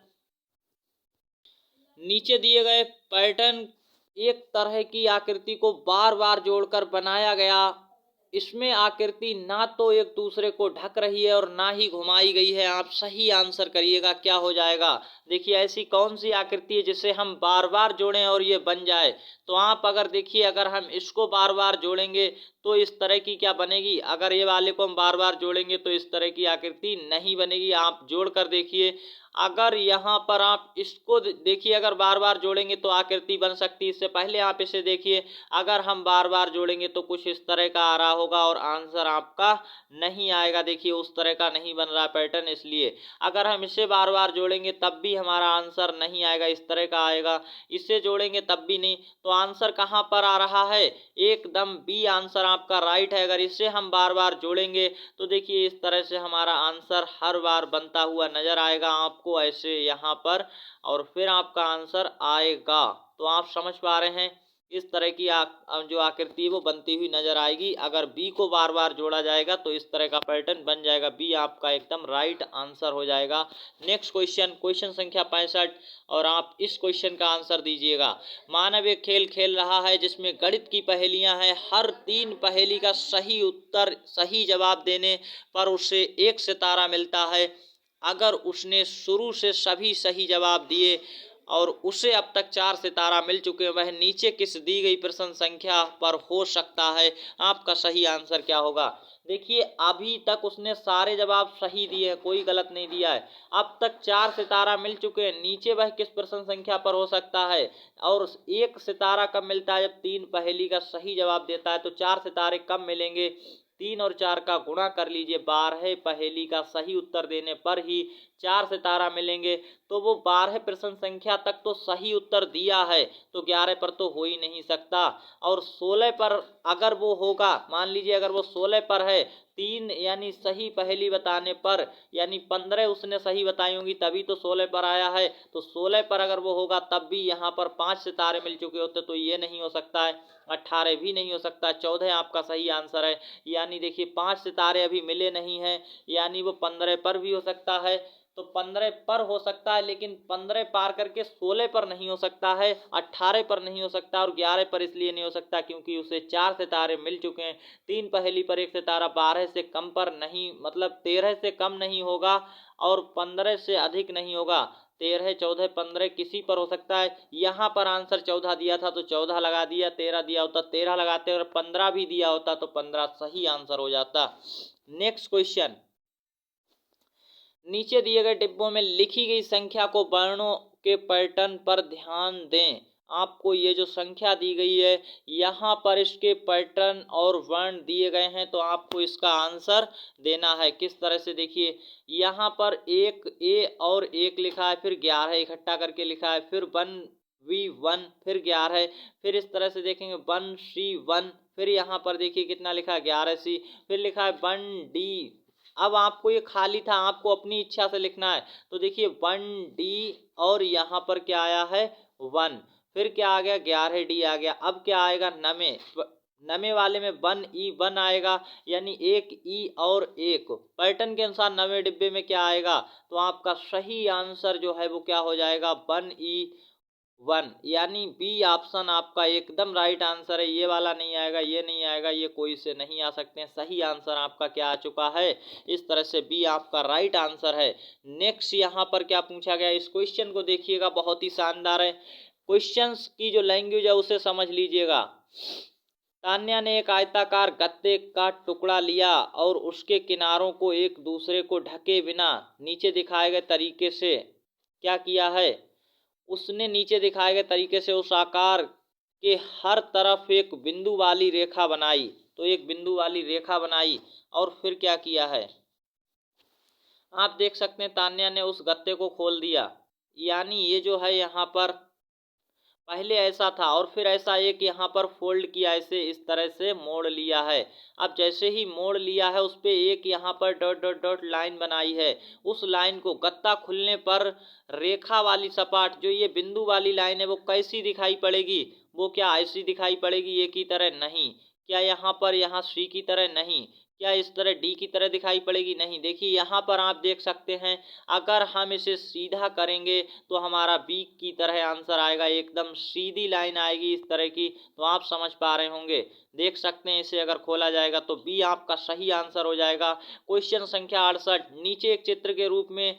नीचे दिए गए पैटर्न एक तरह की आकृति को बार बार जोड़कर बनाया गया। इसमें आकृति ना तो एक दूसरे को ढक रही है और ना ही घुमाई गई है। आप सही आंसर करिएगा क्या हो जाएगा। देखिए ऐसी कौन सी आकृति है जिसे हम बार बार जोड़ें और ये बन जाए। तो आप अगर देखिए, अगर हम इसको बार बार जोड़ेंगे तो इस तरह की क्या बनेगी, अगर ये वाले को हम बार बार जोड़ेंगे तो इस तरह की आकृति नहीं बनेगी। आप जोड़ कर देखिए, अगर यहाँ पर आप इसको देखिए, अगर बार बार जोड़ेंगे तो आकृति बन सकती है। इससे पहले आप इसे देखिए, अगर हम बार बार जोड़ेंगे तो कुछ इस तरह का आ रहा होगा और आंसर आपका नहीं आएगा। देखिए उस तरह का नहीं बन रहा पैटर्न, इसलिए अगर हम इसे बार बार जोड़ेंगे तब भी हमारा आंसर नहीं आएगा, इस तरह का आएगा। इसे जोड़ेंगे तब भी नहीं, तो आंसर कहाँ पर आ रहा है, एकदम बी आंसर आपका राइट है। अगर इसे हम बार बार जोड़ेंगे तो देखिए इस तरह से हमारा आंसर हर बार बनता हुआ नजर आएगा आपको, ऐसे यहाँ पर, और फिर आपका आंसर आएगा। तो आप समझ पा रहे हैं, इस तरह की जो आकृति है वो बनती हुई नजर आएगी। अगर बी को बार बार जोड़ा जाएगा तो इस तरह का पैटर्न बन जाएगा। बी आपका एकदम राइट आंसर हो जाएगा। नेक्स्ट क्वेश्चन, क्वेश्चन संख्या 65, और आप इस क्वेश्चन का आंसर दीजिएगा। मानव एक खेल खेल रहा है जिसमें गणित की पहेलियां हैं। हर 3 पहेली का सही उत्तर, सही जवाब देने पर उसे 1 सितारा मिलता है। अगर उसने शुरू से सभी सही जवाब दिए और उसे अब तक 4 सितारा मिल चुके हैं, वह नीचे किस दी गई प्रश्न संख्या पर हो सकता है। आपका सही आंसर क्या होगा। देखिए अभी तक उसने सारे जवाब सही दिए हैं, कोई गलत नहीं दिया है। अब तक 4 सितारा मिल चुके हैं, नीचे वह किस प्रश्न संख्या पर हो सकता है। और 1 सितारा कब मिलता है, जब 3 पहेली का सही जवाब देता है। तो 4 सितारे कब मिलेंगे, 3 और 4 का गुणा कर लीजिए, 12 पहेली का सही उत्तर देने पर ही 4 सितारा मिलेंगे। तो वो 12 प्रश्न संख्या तक तो सही उत्तर दिया है, तो 11 पर तो हो ही नहीं सकता। और 16 पर अगर वो होगा, मान लीजिए अगर वो 16 पर है, 3 यानी सही पहेली बताने पर, यानी 15 उसने सही बताई होंगी तभी तो 16 पर आया है। तो 16 पर अगर वो होगा तब भी यहाँ पर 5 सितारे मिल चुके होते, तो ये नहीं हो सकता है। 18 भी नहीं हो सकता, 14 आपका सही आंसर है। यानी देखिए 5 सितारे अभी मिले नहीं हैं, यानी वो 15 पर भी हो सकता है। तो 15 पर हो सकता है, लेकिन 15 पार करके 16 पर नहीं हो सकता है, 18 पर नहीं हो सकता, और 11 पर इसलिए नहीं हो सकता क्योंकि उसे 4 सितारे मिल चुके हैं। 3 पहेली पर 1 सितारा 12 से कम पर नहीं, मतलब 13 से कम नहीं होगा और 15 से अधिक नहीं होगा। 13, 14, 15 किसी पर हो सकता है। यहाँ पर आंसर 14 दिया था तो 14 लगा दिया, 13 दिया होता 13 लगाते, और 15 भी दिया होता तो 15 सही आंसर हो जाता। नेक्स्ट क्वेश्चन, नीचे दिए गए डिब्बों में लिखी गई संख्या को वर्णों के पैटर्न पर ध्यान दें। आपको ये जो संख्या दी गई है यहाँ पर इसके पैटर्न और वर्ण दिए गए हैं, तो आपको इसका आंसर देना है। किस तरह से, देखिए यहाँ पर एक ए और एक लिखा है, फिर 11 इकट्ठा करके लिखा है, फिर 1v1, फिर 11, फिर इस तरह से देखेंगे 1c1, फिर यहाँ पर देखिए कितना लिखा है 11c, फिर लिखा है 1d। अब आपको ये खाली था, आपको अपनी इच्छा से लिखना है। तो देखिए 1d और यहाँ पर क्या आया है 1, फिर क्या आ गया 11d आ गया। अब क्या आएगा नमे वाले में 1e1 आएगा, यानी एक ई और एक पैटर्न के अनुसार नवे डिब्बे में क्या आएगा, तो आपका सही आंसर जो है वो क्या हो जाएगा 1e1, यानी बी ऑप्शन आपका एकदम राइट आंसर है। ये वाला नहीं आएगा, ये नहीं आएगा, ये कोई से नहीं आ सकते हैं। सही आंसर आपका क्या आ चुका है, इस तरह से बी आपका राइट आंसर है। नेक्स्ट यहाँ पर क्या पूछा गया, इस क्वेश्चन को देखिएगा, बहुत ही शानदार है। क्वेश्चंस की जो लैंग्वेज है उसे समझ लीजिएगा। तान्या ने एक आयताकार गत्ते का टुकड़ा लिया और उसके किनारों को एक दूसरे को ढके बिना नीचे दिखाए गए तरीके से क्या किया है, उसने नीचे दिखाए गए तरीके से उस आकार के हर तरफ एक बिंदु वाली रेखा बनाई। तो एक बिंदु वाली रेखा बनाई और फिर क्या किया है, आप देख सकते हैं तान्या ने उस गत्ते को खोल दिया, यानी ये जो है यहाँ पर पहले ऐसा था और फिर ऐसा एक यहाँ पर फोल्ड किया, ऐसे इस तरह से मोड़ लिया है। अब जैसे ही मोड़ लिया है उस पे एक यहाँ पर डॉट डॉट डॉट लाइन बनाई है। उस लाइन को गत्ता खुलने पर रेखा वाली सपाट जो ये बिंदु वाली लाइन है वो कैसी दिखाई पड़ेगी, वो क्या ऐसी दिखाई पड़ेगी ए की तरह, नहीं। क्या यहाँ पर यहाँ सी की तरह, नहीं। क्या इस तरह डी की तरह दिखाई पड़ेगी, नहीं। देखिए यहाँ पर आप देख सकते हैं, अगर हम इसे सीधा करेंगे तो हमारा बी की तरह आंसर आएगा, एकदम सीधी लाइन आएगी इस तरह की। तो आप समझ पा रहे होंगे, देख सकते हैं इसे अगर खोला जाएगा तो बी आपका सही आंसर हो जाएगा। क्वेश्चन संख्या 68, नीचे एक चित्र के रूप में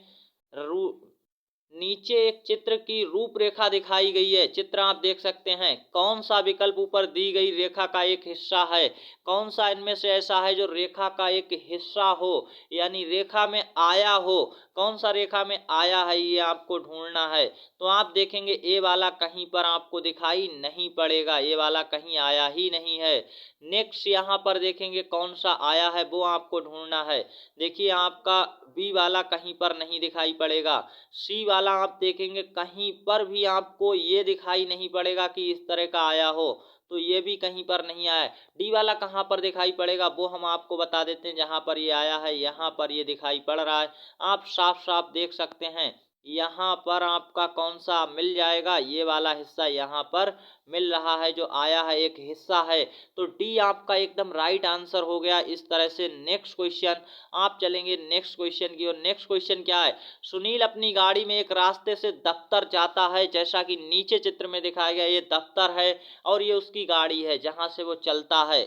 नीचे एक चित्र की रूपरेखा दिखाई गई है। चित्र आप देख सकते हैं, कौन सा विकल्प ऊपर दी गई रेखा का एक हिस्सा है, कौन सा इनमें से ऐसा है जो रेखा का एक हिस्सा हो, यानी रेखा में आया हो। कौन सा रेखा में आया है ये आपको ढूंढना है। तो आप देखेंगे ए वाला कहीं पर आपको दिखाई नहीं पड़ेगा, ये वाला कहीं आया ही नहीं है। नेक्स्ट यहाँ पर देखेंगे कौन सा आया है वो आपको ढूंढना है। देखिए आपका बी वाला कहीं पर नहीं दिखाई पड़ेगा, सी वाला आप देखेंगे कहीं पर भी आपको ये दिखाई नहीं पड़ेगा कि इस तरह का आया हो, तो ये भी कहीं पर नहीं आया। डी वाला कहाँ पर दिखाई पड़ेगा वो हम आपको बता देते हैं, जहाँ पर ये आया है यहाँ पर ये दिखाई पड़ रहा है। आप साफ साफ देख सकते हैं यहाँ पर आपका कौन सा मिल जाएगा, ये वाला हिस्सा यहाँ पर मिल रहा है, जो आया है एक हिस्सा है। तो डी आपका एकदम राइट आंसर हो गया। इस तरह से नेक्स्ट क्वेश्चन आप चलेंगे नेक्स्ट क्वेश्चन की ओर। नेक्स्ट क्वेश्चन क्या है, सुनील अपनी गाड़ी में एक रास्ते से दफ्तर जाता है, जैसा कि नीचे चित्र में दिखाया गया ये दफ्तर है और ये उसकी गाड़ी है जहां से वो चलता है।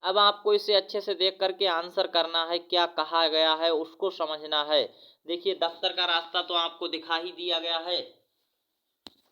अब आपको इसे अच्छे से देख करके आंसर करना है, क्या कहा गया है उसको समझना है। देखिए दफ्तर का रास्ता तो आपको दिखा ही दिया गया है।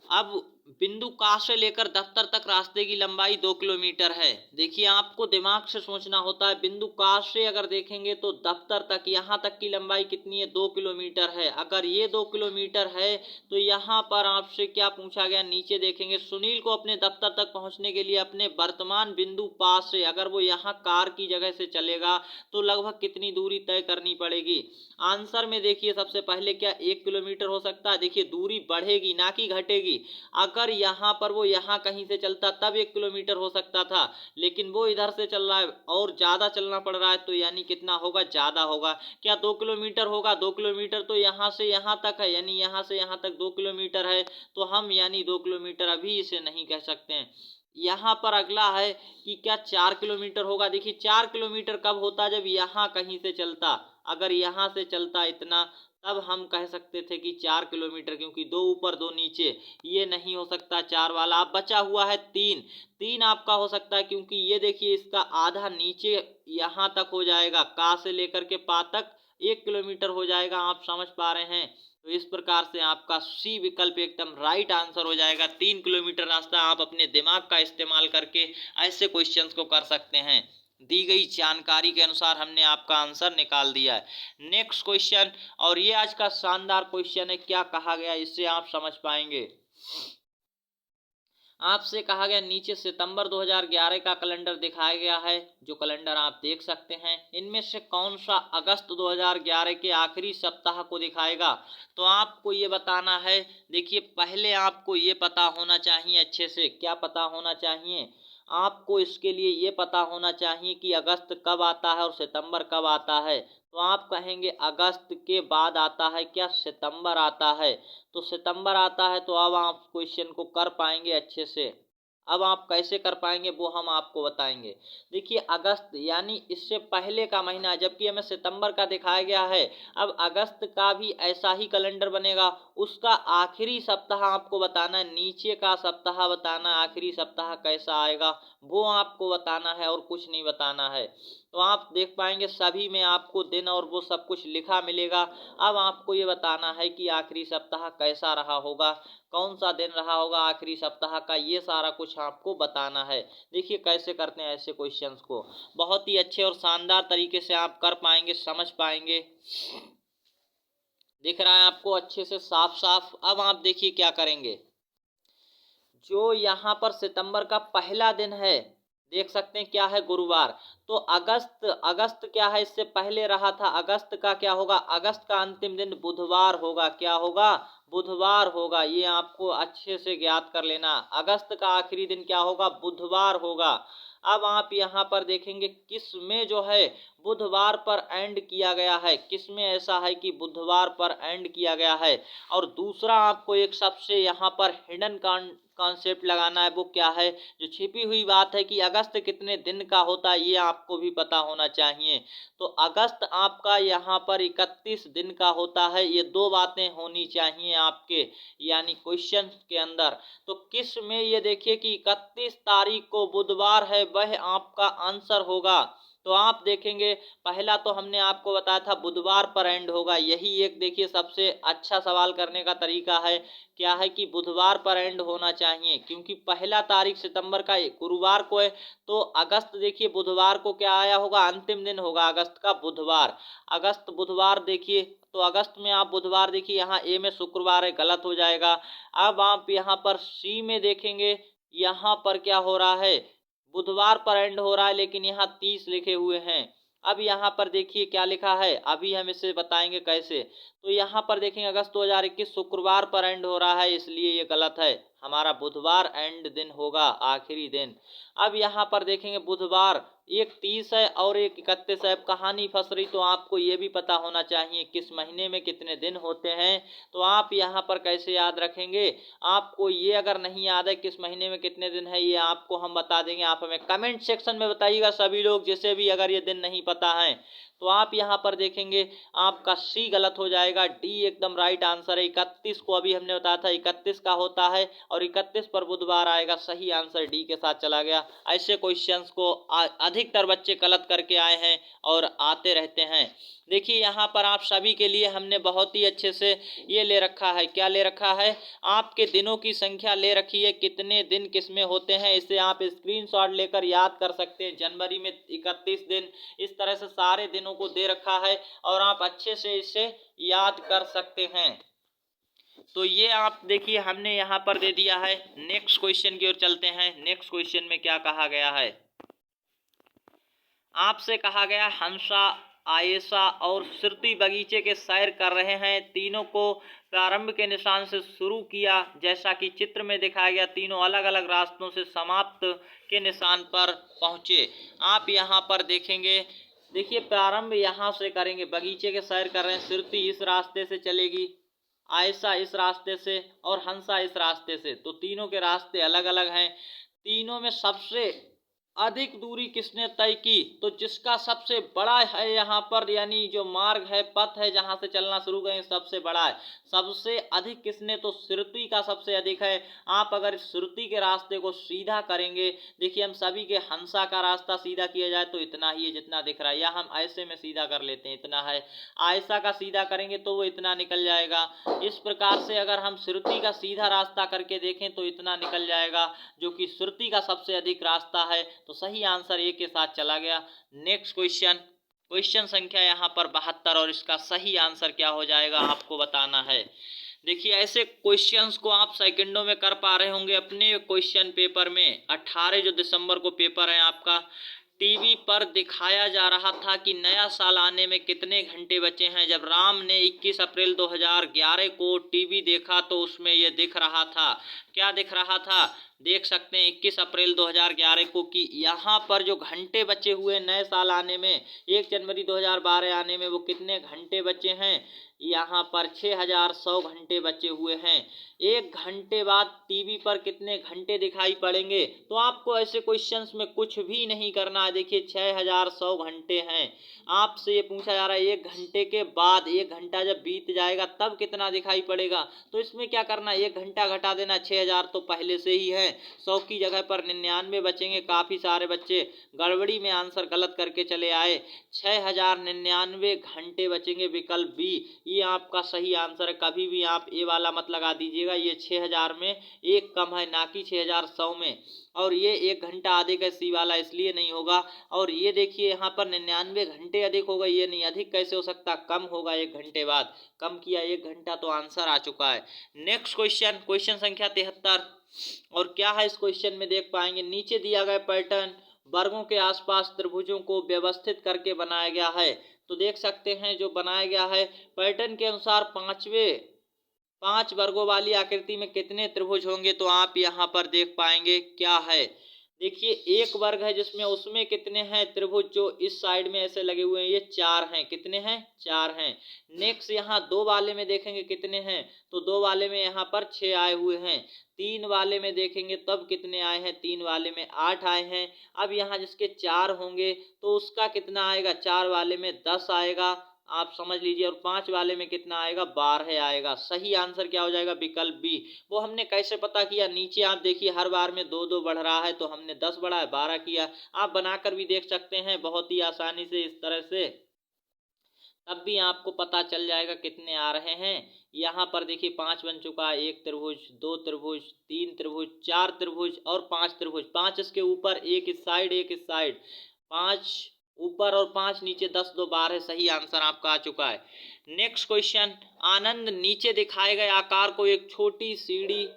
अब बिंदु का से लेकर दफ्तर तक रास्ते की लंबाई 2 किलोमीटर है। देखिए आपको दिमाग से सोचना होता है, बिंदु का से अगर देखेंगे तो दफ्तर तक, यहाँ तक की लंबाई कितनी है 2 किलोमीटर है। अगर ये 2 किलोमीटर है तो यहाँ पर आपसे क्या पूछा गया, नीचे देखेंगे सुनील को अपने दफ्तर तक पहुँचने के लिए अपने वर्तमान बिंदु पास से अगर वो यहाँ कार की जगह से चलेगा तो लगभग कितनी दूरी तय करनी पड़ेगी। आंसर में देखिए सबसे पहले क्या 1 किलोमीटर हो सकता है, देखिए दूरी बढ़ेगी ना कि घटेगी। अगर यहाँ पर वो यहाँ कहीं से चलता तब 1 किलोमीटर हो सकता था, लेकिन वो इधर से चल रहा है और ज्यादा चलना पड़ रहा है, तो यानी कितना होगा, ज्यादा होगा। क्या 2 किलोमीटर होगा, 2 किलोमीटर तो यहाँ से यहाँ तक है, यानी यहाँ से यहाँ तक 2 किलोमीटर है, तो हम यानी 2 किलोमीटर अभी इसे नहीं कह सकते हैं। यहाँ पर अगला है कि क्या 4 किलोमीटर होगा। देखिए 4 किलोमीटर कब होता, जब यहाँ कहीं से चलता, अगर यहाँ से चलता इतना तब हम कह सकते थे कि 4 किलोमीटर, क्योंकि 2 ऊपर 2 नीचे, ये नहीं हो सकता 4 वाला। अब बचा हुआ है 3 आपका हो सकता है, क्योंकि ये देखिए इसका आधा नीचे यहाँ तक हो जाएगा, का से लेकर के पा तक 1 किलोमीटर हो जाएगा। आप समझ पा रहे हैं, तो इस प्रकार से आपका सी विकल्प एकदम राइट आंसर हो जाएगा। 3 किलोमीटर रास्ता आप अपने दिमाग का इस्तेमाल करके ऐसे क्वेश्चंस को कर सकते हैं। दी गई जानकारी के अनुसार हमने आपका आंसर निकाल दिया है। नेक्स्ट क्वेश्चन, और ये आज का शानदार क्वेश्चन है, क्या कहा गया इससे आप समझ पाएंगे। आपसे कहा गया नीचे सितंबर 2011 का कैलेंडर दिखाया गया है, जो कैलेंडर आप देख सकते हैं, इनमें से कौन सा अगस्त 2011 के आखिरी सप्ताह को दिखाएगा। तो आपको ये बताना है। देखिए, पहले आपको ये पता होना चाहिए, अच्छे से क्या पता होना चाहिए आपको, इसके लिए ये पता होना चाहिए कि अगस्त कब आता है और सितंबर कब आता है। तो आप कहेंगे अगस्त के बाद आता है क्या, सितंबर आता है। तो सितंबर आता है, तो अब आप क्वेश्चन को कर पाएंगे अच्छे से। अब आप कैसे कर पाएंगे वो हम आपको बताएंगे। देखिए, अगस्त यानी इससे पहले का महीना, जबकि हमें सितंबर का दिखाया गया है। अब अगस्त का भी ऐसा ही कैलेंडर बनेगा, उसका आखिरी सप्ताह आपको बताना है, नीचे का सप्ताह बताना, आखिरी सप्ताह कैसा आएगा वो आपको बताना है और कुछ नहीं बताना है। तो आप देख पाएंगे सभी में आपको दिन और वो सब कुछ लिखा मिलेगा। अब आपको ये बताना है कि आखिरी सप्ताह कैसा रहा होगा, कौन सा दिन रहा होगा आखिरी सप्ताह का, ये सारा कुछ आपको बताना है। देखिए कैसे करते हैं ऐसे क्वेश्चंस को, बहुत ही अच्छे और शानदार तरीके से आप कर पाएंगे, समझ पाएंगे। दिख रहा है आपको अच्छे से साफ साफ। अब आप देखिए क्या करेंगे, जो यहाँ पर सितंबर का पहला दिन है, देख सकते हैं क्या है, गुरुवार। तो अगस्त क्या है, इससे पहले रहा था, अगस्त का क्या होगा, अगस्त का अंतिम दिन बुधवार होगा। क्या होगा, बुधवार होगा। ये आपको अच्छे से ज्ञात कर लेना, अगस्त का आखिरी दिन क्या होगा, बुधवार होगा। अब आप यहाँ पर देखेंगे किस में जो है बुधवार पर एंड किया गया है, किस में ऐसा है कि बुधवार पर एंड किया गया है। और दूसरा आपको एक सबसे यहाँ पर हिडन कॉन्सेप्ट लगाना है, वो क्या है, जो छिपी हुई बात है कि अगस्त कितने दिन का होता है, ये आपको भी पता होना चाहिए। तो अगस्त आपका यहाँ पर 31 दिन का होता है, ये दो बातें होनी चाहिए आपके यानी क्वेश्चन के अंदर। तो किस में, ये देखिए कि 31 तारीख को बुधवार है, वह आपका आंसर होगा। तो आप देखेंगे पहला तो हमने आपको बताया था बुधवार पर एंड होगा, यही एक देखिए सबसे अच्छा सवाल करने का तरीका है, क्या है कि बुधवार पर एंड होना चाहिए, क्योंकि पहला तारीख सितंबर का गुरुवार को है। तो अगस्त देखिए बुधवार को क्या आया होगा, अंतिम दिन होगा अगस्त का बुधवार, अगस्त बुधवार देखिए। तो अगस्त में आप बुधवार देखिए, यहाँ ए में शुक्रवार है, गलत हो जाएगा। अब आप यहाँ पर सी में देखेंगे, यहाँ पर क्या हो रहा है, बुधवार पर एंड हो रहा है, लेकिन यहाँ 30 लिखे हुए हैं। अब यहाँ पर देखिए क्या लिखा है, अभी हम इसे बताएंगे कैसे। तो यहाँ पर देखेंगे अगस्त 2021 शुक्रवार पर एंड हो रहा है, इसलिए ये गलत है, हमारा बुधवार एंड दिन होगा, आखिरी दिन। अब यहाँ पर देखेंगे बुधवार एक 30 है और एक 31 है, कहानी फंस रही। तो आपको ये भी पता होना चाहिए किस महीने में कितने दिन होते हैं। तो आप यहाँ पर कैसे याद रखेंगे, आपको ये अगर नहीं याद है किस महीने में कितने दिन है, ये आपको हम बता देंगे, आप हमें कमेंट सेक्शन में बताइएगा सभी लोग, जैसे भी अगर ये दिन नहीं पता है। तो आप यहाँ पर देखेंगे आपका सी गलत हो जाएगा, डी एकदम राइट आंसर है। 31 को अभी हमने बताया था 31 का होता है और 31 पर बुधवार आएगा, सही आंसर डी के साथ चला गया। ऐसे क्वेश्चंस को अधिकतर बच्चे गलत करके आए हैं और आते रहते हैं। देखिए यहाँ पर आप सभी के लिए हमने बहुत ही अच्छे से ये ले रखा है, क्या ले रखा है, आपके दिनों की संख्या ले रखी है, कितने दिन किस में होते हैं, इसे आप स्क्रीनशॉट लेकर याद कर सकते हैं। जनवरी में 31 दिन, इस तरह से सारे दिनों को दे रखा है और आप अच्छे से इसे याद कर सकते हैं। तो ये आप देखिए हमने यहाँ पर दे दिया है। नेक्स्ट क्वेश्चन की ओर चलते हैं। नेक्स्ट क्वेश्चन में क्या कहा गया है, आपसे कहा गया हंसा, आयशा और श्रुति बगीचे के सैर कर रहे हैं, तीनों को प्रारंभ के निशान से शुरू किया, जैसा कि चित्र में दिखाया गया, तीनों अलग अलग रास्तों से समाप्त के निशान पर पहुंचे। आप यहाँ पर देखेंगे, देखिए प्रारंभ यहाँ से करेंगे, बगीचे के सैर कर रहे हैं, श्रुति इस रास्ते से चलेगी, आयशा इस रास्ते से और हंसा इस रास्ते से। तो तीनों के रास्ते अलग अलग हैं। तीनों में सबसे अधिक दूरी किसने तय की, तो जिसका सबसे बड़ा है यहाँ पर, यानी जो मार्ग है, पथ है, जहाँ से चलना शुरू करें सबसे बड़ा है, सबसे अधिक किसने, तो श्रुति का सबसे अधिक है। आप अगर श्रुति के रास्ते को सीधा करेंगे, देखिए हम सभी के हंसा का रास्ता सीधा किया जाए तो इतना ही है जितना दिख रहा है, या हम ऐसे में सीधा कर लेते हैं, इतना है। आयशा का सीधा करेंगे तो वो इतना निकल जाएगा। इस प्रकार से अगर हम श्रुति का सीधा रास्ता करके देखें तो इतना निकल जाएगा, जो कि श्रुति का सबसे अधिक रास्ता है। तो सही आंसर ए के साथ चला गया। नेक्स्ट क्वेश्चन, क्वेश्चन संख्या यहाँ पर 72 और इसका सही आंसर क्या हो जाएगा आपको बताना है। देखिए ऐसे क्वेश्चंस को आप सेकंडों में कर पा रहे होंगे अपने क्वेश्चन पेपर में। 18 जो दिसंबर को पेपर है आपका, टीवी पर दिखाया जा रहा था कि नया साल आने में कितने घंटे बचे हैं। जब राम ने 21 अप्रैल 2011 को टीवी देखा तो उसमें यह दिख रहा था, क्या दिख रहा था, देख सकते हैं 21 अप्रैल 2011 को कि यहाँ पर जो घंटे बचे हुए नए साल आने में, 1 जनवरी 2012 आने में, वो कितने घंटे बचे हैं, यहाँ पर 6100 घंटे बचे हुए हैं। एक घंटे बाद टीवी पर कितने घंटे दिखाई पड़ेंगे, तो आपको ऐसे क्वेश्चंस में कुछ भी नहीं करना है। देखिए 6100 घंटे हैं, आपसे ये पूछा जा रहा है 1 घंटे के बाद, 1 घंटा जब बीत जाएगा तब कितना दिखाई पड़ेगा। तो इसमें क्या करना, 1 घंटा घटा देना, 6000 तो पहले से ही है, 100 की जगह पर 99 बचेंगे। काफ़ी सारे बच्चे गड़बड़ी में आंसर गलत करके चले आए, 6099 घंटे बचेंगे, विकल्प बी ये आपका सही आंसर है। कभी भी आप ए वाला मत लगा दीजिएगा, ये 6000 में एक कम है, ना कि 6100 में। और ये 1 घंटा अधिक है, सी वाला इसलिए नहीं होगा। और ये देखिए यहाँ पर 99 घंटे अधिक होगा, ये नहीं, अधिक कैसे हो सकता, कम होगा 1 घंटे बाद, कम किया 1 घंटा तो आंसर आ चुका है। नेक्स्ट क्वेश्चन, क्वेश्चन संख्या 73 और क्या है इस क्वेश्चन में देख पाएंगे। नीचे दिया गया पैटर्न वर्गों के आसपास त्रिभुजों को व्यवस्थित करके बनाया गया है। तो देख सकते हैं जो बनाया गया है पैटर्न के अनुसार 5 वर्गों वाली आकृति में कितने त्रिभुज होंगे, तो आप यहाँ पर देख पाएंगे क्या है। देखिए एक वर्ग है जिसमें, उसमें कितने हैं त्रिभुज जो इस साइड में ऐसे लगे हुए हैं, ये 4 हैं, कितने हैं, 4 हैं। नेक्स्ट यहाँ 2 वाले में देखेंगे कितने हैं, तो 2 वाले में यहाँ पर 6 आए हुए हैं। 3 वाले में देखेंगे तब कितने आए हैं, 3 वाले में 8 आए हैं। अब यहाँ जिसके 4 होंगे तो उसका कितना आएगा, 4 वाले में 10 आएगा, आप समझ लीजिए। और 5 वाले में कितना आएगा, 12 आएगा। सही आंसर क्या हो जाएगा, विकल्प बी। वो हमने कैसे पता किया, नीचे आप देखिए हर बार में 2 बढ़ रहा है, तो हमने 10 बढ़ाया, 12 किया। आप बनाकर भी देख सकते हैं बहुत ही आसानी से इस तरह से, तब भी आपको पता चल जाएगा कितने आ रहे हैं। यहाँ पर देखिए 5 बन चुका है, 1 त्रिभुज, 2 त्रिभुज, 3 त्रिभुज, 4 त्रिभुज और 5 त्रिभुज। 5 इसके ऊपर, 1 इस साइड, 1 इस साइड, 5 ऊपर और 5 नीचे, 10 2 12। सही आंसर आपका आ चुका है। नेक्स्ट क्वेश्चन, आनंद नीचे दिखाए गए आकार को एक छोटी सीढ़ी,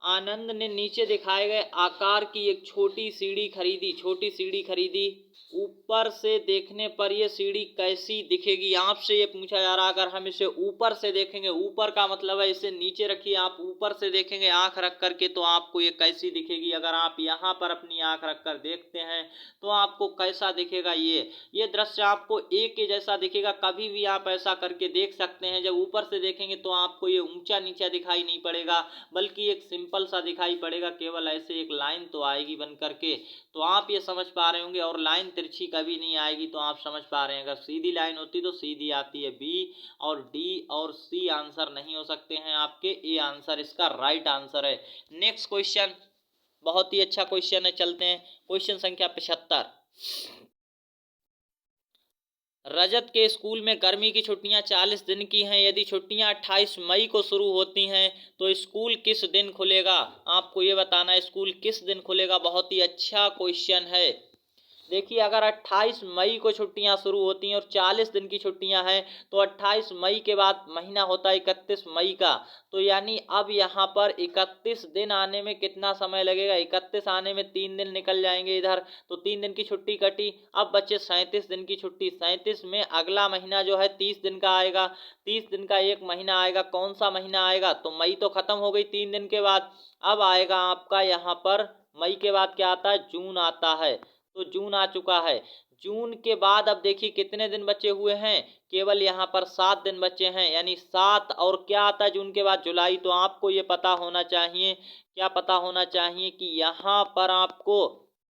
आनंद ने नीचे दिखाए गए आकार की एक छोटी सीढ़ी खरीदी, छोटी सीढ़ी खरीदी, ऊपर से देखने पर यह सीढ़ी कैसी दिखेगी। आपसे ये पूछा जा रहा है, अगर हम इसे ऊपर से देखेंगे, ऊपर का मतलब है इसे नीचे रखिए, आप ऊपर से देखेंगे आंख रख करके, तो आपको ये कैसी दिखेगी। अगर आप यहाँ पर अपनी आंख रख कर देखते हैं तो आपको कैसा दिखेगा, ये दृश्य आपको एक के जैसा दिखेगा। कभी भी आप ऐसा करके देख सकते हैं, जब ऊपर से देखेंगे तो आपको ये ऊंचा नीचा दिखाई नहीं पड़ेगा, बल्कि एक सिंपल सा दिखाई पड़ेगा, केवल ऐसे एक लाइन तो आएगी बन करके। तो आप ये समझ पा रहे होंगे, और लाइन तिरछी कभी नहीं आएगी, तो आप समझ पा रहे हैं। अगर सीधी लाइन होती तो सीधी आती है, बी और डी और सी आंसर नहीं हो सकते हैं आपके, ए आंसर इसका राइट आंसर है। नेक्स्ट क्वेश्चन बहुत ही अच्छा क्वेश्चन है, चलते हैं क्वेश्चन संख्या 75। रजत के स्कूल में गर्मी की छुट्टियां 40 दिन की हैं। यदि छुट्टियां 28 मई को शुरू होती हैं तो स्कूल किस दिन खुलेगा, आपको ये बताना है स्कूल किस दिन खुलेगा। बहुत ही अच्छा क्वेश्चन है। देखिए अगर 28 मई को छुट्टियां शुरू होती हैं और 40 दिन की छुट्टियां हैं, तो 28 मई के बाद महीना होता है 31 मई का, तो यानी अब यहाँ पर 31 दिन आने में कितना समय लगेगा, 31 आने में 3 दिन निकल जाएंगे इधर, तो 3 दिन की छुट्टी कटी। अब बचे 37 दिन की छुट्टी, 37 में अगला महीना जो है 30 दिन का आएगा, 30 दिन का एक महीना आएगा। कौन सा महीना आएगा, तो मई तो खत्म हो गई 3 दिन के बाद, अब आएगा आपका यहाँ पर मई के बाद क्या आता है, जून आता है। तो जून आ चुका है। जून के बाद अब देखिए कितने दिन बचे हुए हैं, केवल यहाँ पर 7 दिन बचे हैं, यानी 7 और क्या आता है जून के बाद, जुलाई। तो आपको ये पता होना चाहिए, क्या पता होना चाहिए कि यहाँ पर आपको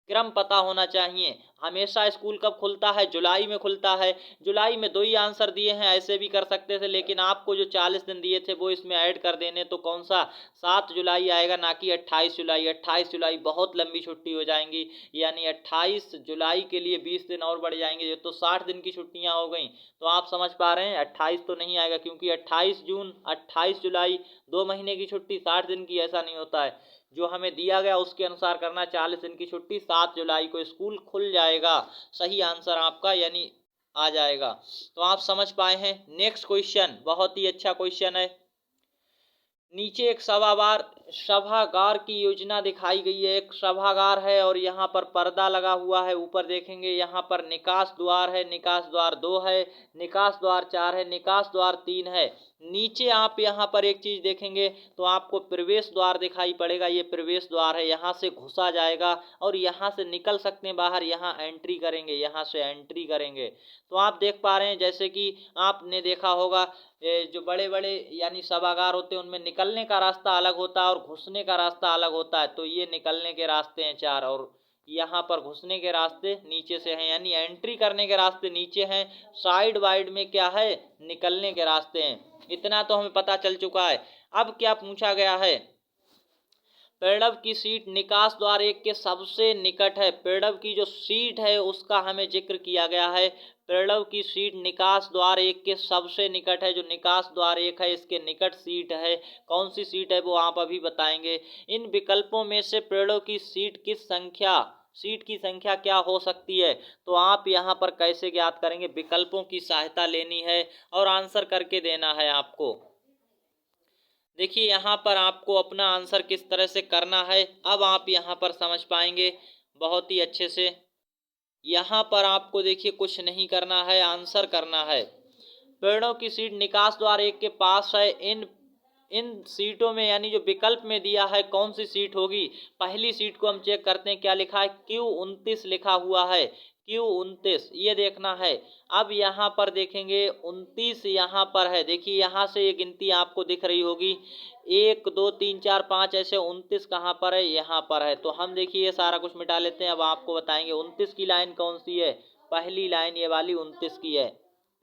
क्रम पता होना चाहिए। हमेशा स्कूल कब खुलता है, जुलाई में खुलता है। जुलाई में 2 ही आंसर दिए हैं, ऐसे भी कर सकते थे, लेकिन आपको जो 40 दिन दिए थे वो इसमें ऐड कर देने, तो कौन सा 7 जुलाई आएगा, ना कि 28 जुलाई। 28 जुलाई बहुत लंबी छुट्टी हो जाएंगी, यानी 28 जुलाई के लिए 20 दिन और बढ़ जाएंगे, ये तो 60 दिन की छुट्टियां हो गई। तो आप समझ पा रहे हैं 28 तो नहीं आएगा, क्योंकि 28 जून 28 जुलाई 2 महीने की छुट्टी 60 दिन की, ऐसा नहीं होता है। जो हमें दिया गया उसके अनुसार करना। 40 दिन की छुट्टी, 7 जुलाई को स्कूल खुल जाएगा। सही आंसर आपका यानी आ जाएगा। तो आप समझ पाए हैं। नेक्स्ट क्वेश्चन बहुत ही अच्छा क्वेश्चन है। नीचे एक सभागार की योजना दिखाई गई है। एक सभागार है और यहाँ पर पर्दा लगा हुआ है। ऊपर देखेंगे यहाँ पर निकास द्वार है, निकास द्वार 2 है, निकास द्वार 4 है, निकास द्वार 3 है। नीचे आप यहाँ पर एक चीज देखेंगे तो आपको प्रवेश द्वार दिखाई पड़ेगा। ये प्रवेश द्वार है, यहाँ से घुसा जाएगा और यहाँ से निकल सकते हैं बाहर, यहाँ एंट्री करेंगे, यहाँ से एंट्री करेंगे। तो आप देख पा रहे हैं जैसे कि आपने देखा होगा जो बड़े बड़े यानी सभागार होते हैं उनमें निकलने का रास्ता अलग होता है और घुसने का रास्ता अलग होता है। तो ये निकलने के रास्ते हैं 4 और यहाँ पर घुसने के रास्ते नीचे से हैं, यानी एंट्री करने के रास्ते नीचे हैं, साइड वाइड में क्या है, निकलने के रास्ते हैं। इतना तो हमें पता चल चुका है। अब क्या पूछा गया है, पेड़व की सीट निकास द्वार 1 के सबसे निकट है। पेड़व की जो सीट है उसका हमें जिक्र किया गया है। पेड़व की सीट निकास द्वार 1 के सबसे निकट है। जो निकास द्वार 1 है इसके निकट सीट है। कौन सी सीट है वो आप अभी बताएंगे। इन विकल्पों में से पेड़व की सीट की संख्या क्या हो सकती है। तो आप यहाँ पर कैसे ज्ञात करेंगे, विकल्पों की सहायता लेनी है और आंसर करके देना है आपको। देखिए यहाँ पर आपको अपना आंसर किस तरह से करना है अब आप यहाँ पर समझ पाएंगे बहुत ही अच्छे से। यहाँ पर आपको देखिए कुछ नहीं करना है, आंसर करना है। पेड़ों की सीट निकास द्वार 1 के पास है। इन सीटों में यानी जो विकल्प में दिया है कौन सी सीट होगी। पहली सीट को हम चेक करते हैं, क्या लिखा है, Q29 लिखा हुआ है। Q29 ये देखना है। अब यहाँ पर देखेंगे 29 यहाँ पर है। देखिए यहाँ से ये गिनती आपको दिख रही होगी 1 2 3 4 5 ऐसे। 29 कहाँ पर है, यहाँ पर है। तो हम देखिए ये सारा कुछ मिटा लेते हैं। अब आपको बताएंगे 29 की लाइन कौन सी है। पहली लाइन ये वाली 29 की है।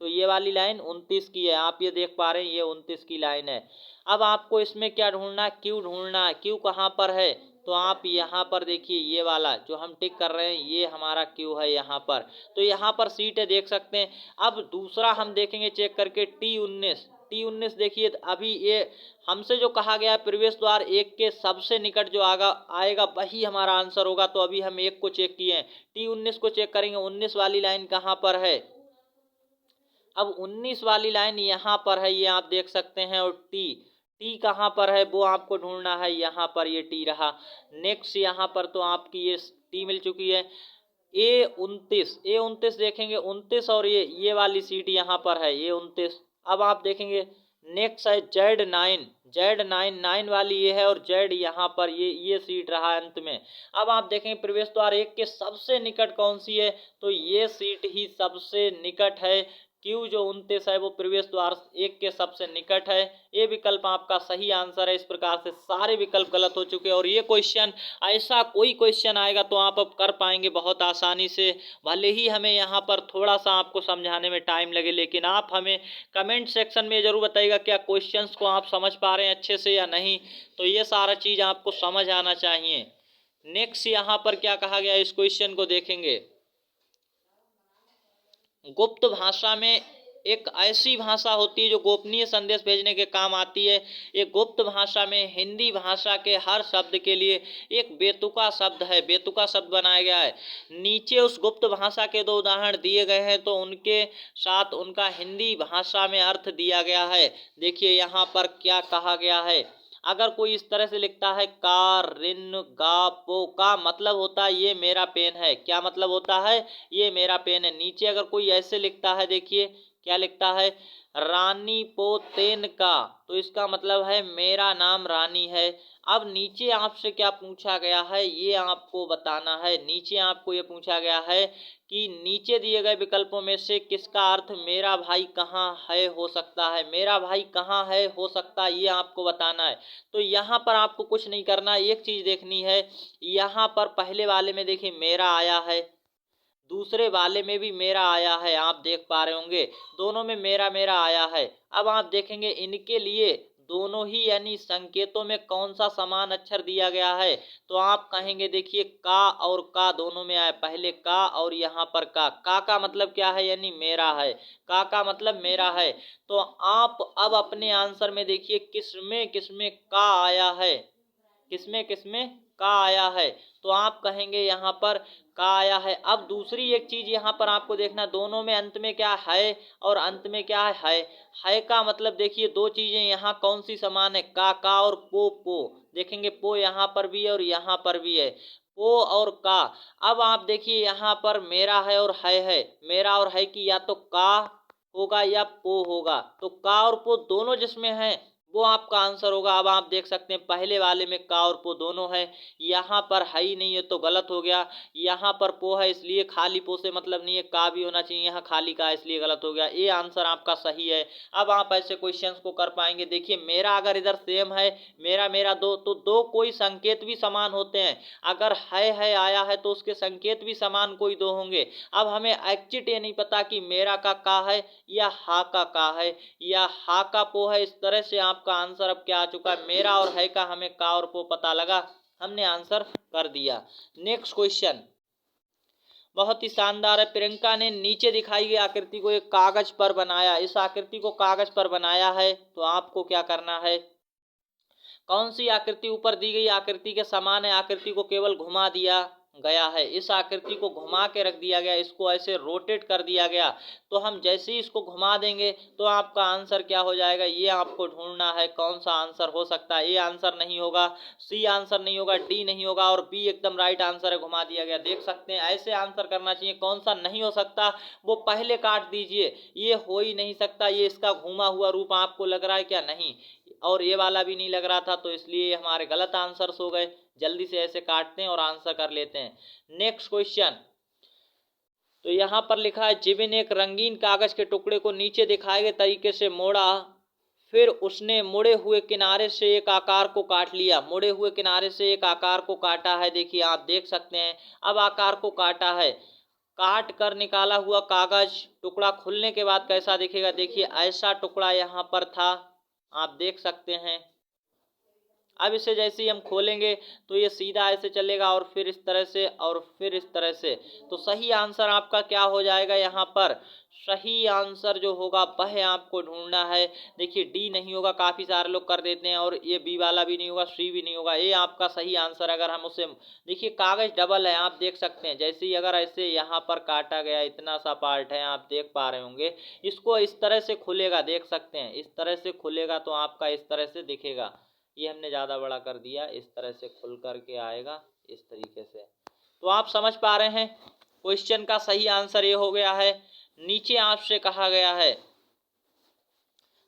तो ये वाली लाइन 29 की है, आप ये देख पा रहे हैं ये 29 की लाइन है। अब आपको इसमें क्या ढूंढना है, क्यू ढूंढना है। क्यू कहाँ पर है, तो आप यहाँ पर देखिए ये वाला जो हम टिक कर रहे हैं ये हमारा क्यू है यहाँ पर। तो यहाँ पर सीट है, देख सकते हैं। अब दूसरा हम देखेंगे चेक करके T19 देखिए अभी ये हमसे जो कहा गया प्रवेश द्वार 1 के सबसे निकट जो आएगा वही हमारा आंसर होगा। तो अभी हम 1 को चेक किए हैं, T19 को चेक करेंगे। 19 वाली लाइन कहाँ पर है, अब 19 वाली लाइन यहाँ पर है, ये आप देख सकते हैं। और टी कहाँ पर है वो आपको ढूंढना है, यहाँ पर ये टी रहा। नेक्स्ट यहाँ पर तो आपकी ये टी मिल चुकी है। A29 देखेंगे 29 और ये वाली सीट यहाँ पर है, ये 29। अब आप देखेंगे नेक्स्ट है Z9 वाली ये है और Z यहाँ पर ये सीट रहा अंत में। अब आप देखेंगे प्रवेश द्वार 1 के सबसे निकट कौन सी है, तो ये सीट ही सबसे निकट है। Q जो 29 है वो प्रवेश द्वार 1 के सबसे निकट है। ये विकल्प आपका सही आंसर है। इस प्रकार से सारे विकल्प गलत हो चुके हैं और ये क्वेश्चन ऐसा कोई क्वेश्चन आएगा तो आप अब कर पाएंगे बहुत आसानी से। भले ही हमें यहाँ पर थोड़ा सा आपको समझाने में टाइम लगे, लेकिन आप हमें कमेंट सेक्शन में जरूर बताइएगा क्या क्वेश्चंस को आप समझ पा रहे हैं अच्छे से या नहीं। तो ये सारा चीज़ आपको समझ आना चाहिए। नेक्स्ट यहाँ पर क्या कहा गया, इस क्वेश्चन को देखेंगे। गुप्त भाषा में एक ऐसी भाषा होती है जो गोपनीय संदेश भेजने के काम आती है। एक गुप्त भाषा में हिंदी भाषा के हर शब्द के लिए एक बेतुका शब्द है, बेतुका शब्द बनाया गया है। नीचे उस गुप्त भाषा के 2 उदाहरण दिए गए हैं तो उनके साथ उनका हिंदी भाषा में अर्थ दिया गया है। देखिए यहाँ पर क्या कहा गया है। अगर कोई इस तरह से लिखता है का रिन गा पो, का मतलब होता है ये मेरा पेन है। क्या मतलब होता है, ये मेरा पेन है। नीचे अगर कोई ऐसे लिखता है, देखिए क्या लिखता है, रानी पोतेन का, तो इसका मतलब है मेरा नाम रानी है। अब नीचे आपसे क्या पूछा गया है ये आपको बताना है। नीचे आपको ये पूछा गया है कि नीचे दिए गए विकल्पों में से किसका अर्थ मेरा भाई कहाँ है हो सकता है। मेरा भाई कहाँ है हो सकता है ये आपको बताना है। तो यहाँ पर आपको कुछ नहीं करना, एक चीज देखनी है। यहाँ पर पहले वाले में देखिए मेरा आया है, दूसरे वाले में भी मेरा आया है, आप देख पा रहे होंगे दोनों में मेरा मेरा आया है। अब आप देखेंगे इनके लिए दोनों ही यानी संकेतों में कौन सा समान अक्षर दिया गया है, तो आप कहेंगे देखिए का और का दोनों में आया। पहले का और यहाँ पर का मतलब क्या है, यानी मेरा है। का मतलब मेरा है। तो आप अब अपने आंसर में देखिए किसमें का आया है, किसमें किसमें का आया है, तो आप कहेंगे यहाँ पर का आया है। अब दूसरी एक चीज यहाँ पर आपको देखना, दोनों में अंत में क्या है और अंत में क्या है। है का मतलब देखिए दो चीजें यहाँ कौन सी समान है, का और पो। देखेंगे पो यहाँ पर भी है और यहाँ पर भी है, पो और का। अब आप देखिए यहाँ पर मेरा है और है, मेरा और है की या तो का होगा या पो होगा, तो का और पो दोनों जिसमें है वो आपका आंसर होगा। अब आप देख सकते हैं पहले वाले में का और पो दोनों है, यहाँ पर है ही नहीं है तो गलत हो गया। यहाँ पर पो है इसलिए खाली पो से मतलब नहीं है, का भी होना चाहिए, यहाँ खाली का है इसलिए गलत हो गया। ये आंसर आपका सही है। अब आप ऐसे क्वेश्चंस को कर पाएंगे। देखिए मेरा अगर इधर सेम है, मेरा मेरा दो, तो दो कोई संकेत भी समान होते हैं। अगर है आया है तो उसके संकेत भी समान कोई दो होंगे। अब हमें एक्चुअली ये नहीं पता कि मेरा का है या हा का है या हा का पो है। इस तरह से आपका आंसर अब क्या आ चुका है, मेरा और है का हमें का और पो पता लगा, हमने आंसर कर दिया। नेक्स्ट क्वेश्चन बहुत ही शानदार है। प्रियंका ने नीचे दिखाई गई आकृति को एक कागज पर बनाया। इस आकृति को कागज पर बनाया है तो आपको क्या करना है, कौन सी आकृति ऊपर दी गई आकृति के समान है, आकृति को केवल घुमा दिया गया है। इस आकृति को घुमा के रख दिया गया, इसको ऐसे रोटेट कर दिया गया, तो हम जैसे ही इसको घुमा देंगे तो आपका आंसर क्या हो जाएगा, ये आपको ढूंढना है कौन सा आंसर हो सकता है। ए आंसर नहीं होगा, सी आंसर नहीं होगा, डी नहीं होगा और बी एकदम राइट आंसर है, घुमा दिया गया। देख सकते हैं ऐसे आंसर करना चाहिए। कौन सा नहीं हो सकता वो पहले काट दीजिए, ये हो ही नहीं सकता, ये इसका घुमा हुआ रूप आपको लग रहा है क्या, नहीं, और ये वाला भी नहीं लग रहा था, तो इसलिए हमारे गलत आंसर्स हो गए। जल्दी से ऐसे काटते हैं और आंसर कर लेते हैं। नेक्स्ट क्वेश्चन, तो यहां पर लिखा है जिबिन ने एक रंगीन कागज के टुकड़े को नीचे दिखाए गए तरीके से मोड़ा, फिर उसने मुड़े हुए किनारे से एक आकार को काट लिया। मुड़े हुए किनारे से एक आकार को काटा है, देखिए आप देख सकते हैं। अब आकार को काटा है, काट कर निकाला हुआ कागज टुकड़ा खुलने के बाद कैसा दिखेगा, देखिए ऐसा टुकड़ा यहाँ पर था, आप देख सकते हैं। अब इसे जैसे ही हम खोलेंगे तो ये सीधा ऐसे चलेगा और फिर इस तरह से और फिर इस तरह से, तो सही आंसर आपका क्या हो जाएगा, यहाँ पर सही आंसर जो होगा वह आपको ढूंढना है। देखिए डी नहीं होगा, काफी सारे लोग कर देते हैं, और ये बी वाला भी नहीं होगा, सी भी नहीं होगा, ये आपका सही आंसर। अगर हम उसे देखिए कागज डबल है, आप देख सकते हैं, जैसे ही अगर ऐसे यहाँ पर काटा गया, इतना सा पार्ट है, आप देख पा रहे होंगे, इसको इस तरह से खुलेगा, देख सकते हैं इस तरह से खुलेगा तो आपका इस तरह से दिखेगा। ये हमने ज़्यादा बड़ा कर दिया, इस तरह से खुल करके आएगा इस तरीके से। तो आप समझ पा रहे हैं क्वेश्चन का सही आंसर ये हो गया है। नीचे आपसे कहा गया है,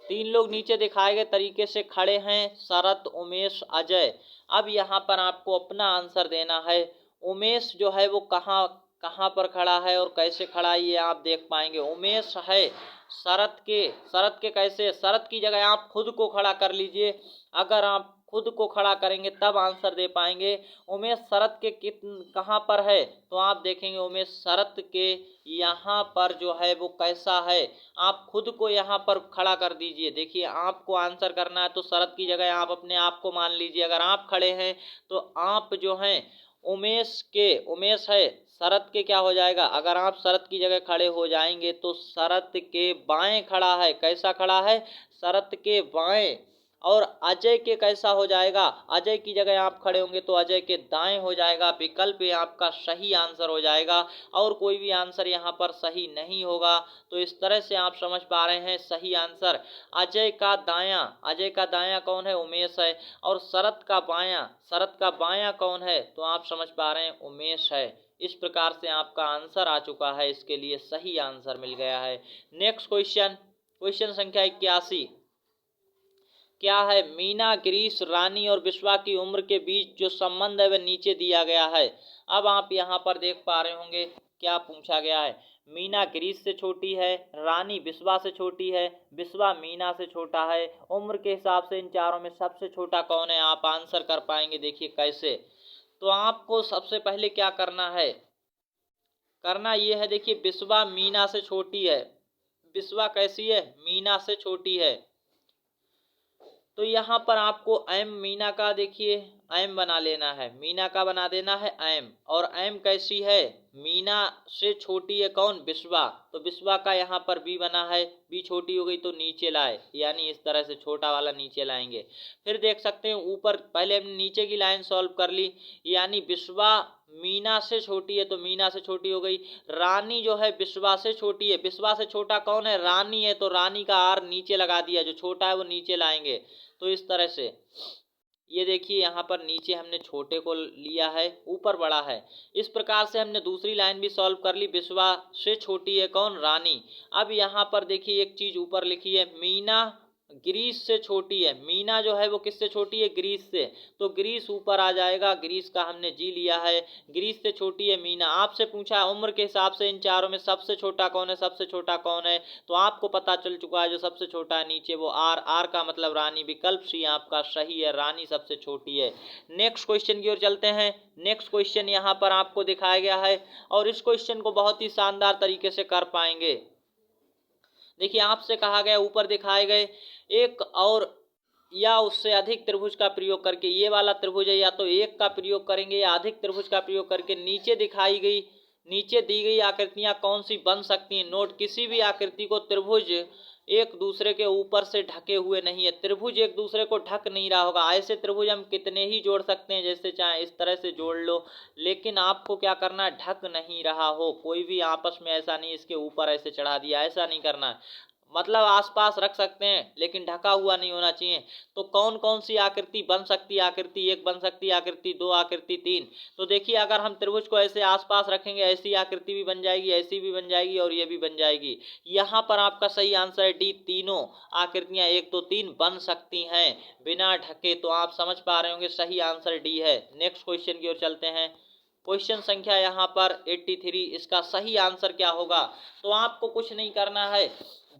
तीन लोग नीचे दिखाए गए तरीके से खड़े हैं, शरत, उमेश, अजय। अब यहाँ पर आपको अपना आंसर देना है। उमेश जो है वो कहाँ कहाँ पर खड़ा है और कैसे खड़ा है ये आप देख पाएंगे। उमेश है शरत के कैसे, शरत की जगह आप खुद को खड़ा कर लीजिए। अगर आप खुद को खड़ा करेंगे तब आंसर दे पाएंगे। उमेश शरत के कहाँ पर है, तो आप देखेंगे उमेश शरत के यहाँ पर जो है वो कैसा है, आप खुद को यहाँ पर खड़ा कर दीजिए। देखिए आपको आंसर करना है तो शरत की जगह आप अपने आप को मान लीजिए। अगर आप खड़े हैं तो आप जो हैं उमेश है, शरत के क्या हो जाएगा, अगर आप शरत की जगह खड़े हो जाएंगे तो शरत के बाएं खड़ा है, कैसा खड़ा है, शरत के बाएं। और अजय के कैसा हो जाएगा, अजय की जगह आप खड़े होंगे तो अजय के दाएं हो जाएगा। विकल्प ये आपका सही आंसर हो जाएगा और कोई भी आंसर यहाँ पर सही नहीं होगा। तो इस तरह से आप समझ पा रहे हैं सही आंसर अजय का दायां कौन है, उमेश है। और शरत का बायां कौन है, तो आप समझ पा रहे हैं उमेश है। इस प्रकार से आपका आंसर आ चुका है, इसके लिए सही आंसर मिल गया है। नेक्स्ट क्वेश्चन संख्या 81 क्या है, मीना, गिरीश, रानी और विश्वा की उम्र के बीच जो संबंध है वह नीचे दिया गया है। अब आप यहाँ पर देख पा रहे होंगे क्या पूछा गया है। मीना गिरीश से छोटी है, रानी विश्वा से छोटी है, विश्वा मीना से छोटा है। उम्र के हिसाब से इन चारों में सबसे छोटा कौन है, आप आंसर कर पाएंगे। देखिए कैसे, तो आपको सबसे पहले क्या करना है, करना ये है, देखिए विश्वा मीना से छोटी है। विश्वा कैसी है, मीना से छोटी है। तो यहाँ पर आपको एम मीना का देखिए एम बना लेना है, मीना का बना देना है एम। और एम कैसी है, मीना से छोटी है कौन, बिस्वा, तो बिस्वा का यहाँ पर बी बना है, बी छोटी हो गई तो नीचे लाए, यानी इस तरह से छोटा वाला नीचे लाएंगे। फिर देख सकते हैं ऊपर, पहले हमने नीचे की लाइन सॉल्व कर ली, यानी बिस्वा मीना से छोटी है तो मीना से छोटी हो गई। रानी जो है बिस्वा से छोटी है, बिस्वा से छोटा कौन है, रानी है, तो रानी का आर नीचे लगा दिया, जो छोटा है वो नीचे लाएंगे। तो इस तरह से ये देखिए यहाँ पर नीचे हमने छोटे को लिया है, ऊपर बड़ा है। इस प्रकार से हमने दूसरी लाइन भी सॉल्व कर ली, बिस्वा से छोटी है कौन, रानी। अब यहाँ पर देखिए एक चीज ऊपर लिखी है, मीना ग्रीस से छोटी है, मीना जो है वो किससे छोटी है, ग्रीस से, तो ग्रीस ऊपर आ जाएगा, ग्रीस का हमने जी लिया है, ग्रीस से छोटी है मीना। आपसे पूछा है उम्र के हिसाब से इन चारों में सबसे छोटा कौन है, सबसे छोटा कौन है, तो आपको पता चल चुका है जो सबसे छोटा है नीचे वो आर, आर का मतलब रानी, विकल्प सी आपका सही है, रानी सबसे छोटी है। नेक्स्ट क्वेश्चन की ओर चलते हैं। नेक्स्ट क्वेश्चन यहाँ पर आपको दिखाया गया है और इस क्वेश्चन को बहुत ही शानदार तरीके से कर पाएंगे। देखिए आपसे कहा गया, ऊपर दिखाए गए एक और या उससे अधिक त्रिभुज का प्रयोग करके, ये वाला त्रिभुज है या तो एक का प्रयोग करेंगे या अधिक त्रिभुज का प्रयोग करके नीचे दी गई आकृतियां कौन सी बन सकती हैं। नोट, किसी भी आकृति को त्रिभुज एक दूसरे के ऊपर से ढके हुए नहीं है, त्रिभुज एक दूसरे को ढक नहीं रहा होगा। ऐसे त्रिभुज हम कितने ही जोड़ सकते हैं, जैसे चाहे इस तरह से जोड़ लो, लेकिन आपको क्या करना है, ढक नहीं रहा हो, कोई भी आपस में ऐसा नहीं इसके ऊपर ऐसे चढ़ा दिया, ऐसा नहीं करना है। मतलब आसपास रख सकते हैं लेकिन ढका हुआ नहीं होना चाहिए। तो कौन कौन सी आकृति बन सकती है, आकृति एक बन सकती है, आकृति दो, आकृति तीन। तो देखिए अगर हम त्रिभुज को ऐसे आसपास रखेंगे, ऐसी आकृति भी बन जाएगी, ऐसी भी बन जाएगी और ये भी बन जाएगी। यहाँ पर आपका सही आंसर है डी, तीनों आकृतियां एक तो तीन बन सकती हैं बिना ढके। तो आप समझ पा रहे होंगे सही आंसर डी है। नेक्स्ट क्वेश्चन की ओर चलते हैं। क्वेश्चन संख्या यहाँ पर 83, इसका सही आंसर क्या होगा। तो आपको कुछ नहीं करना है,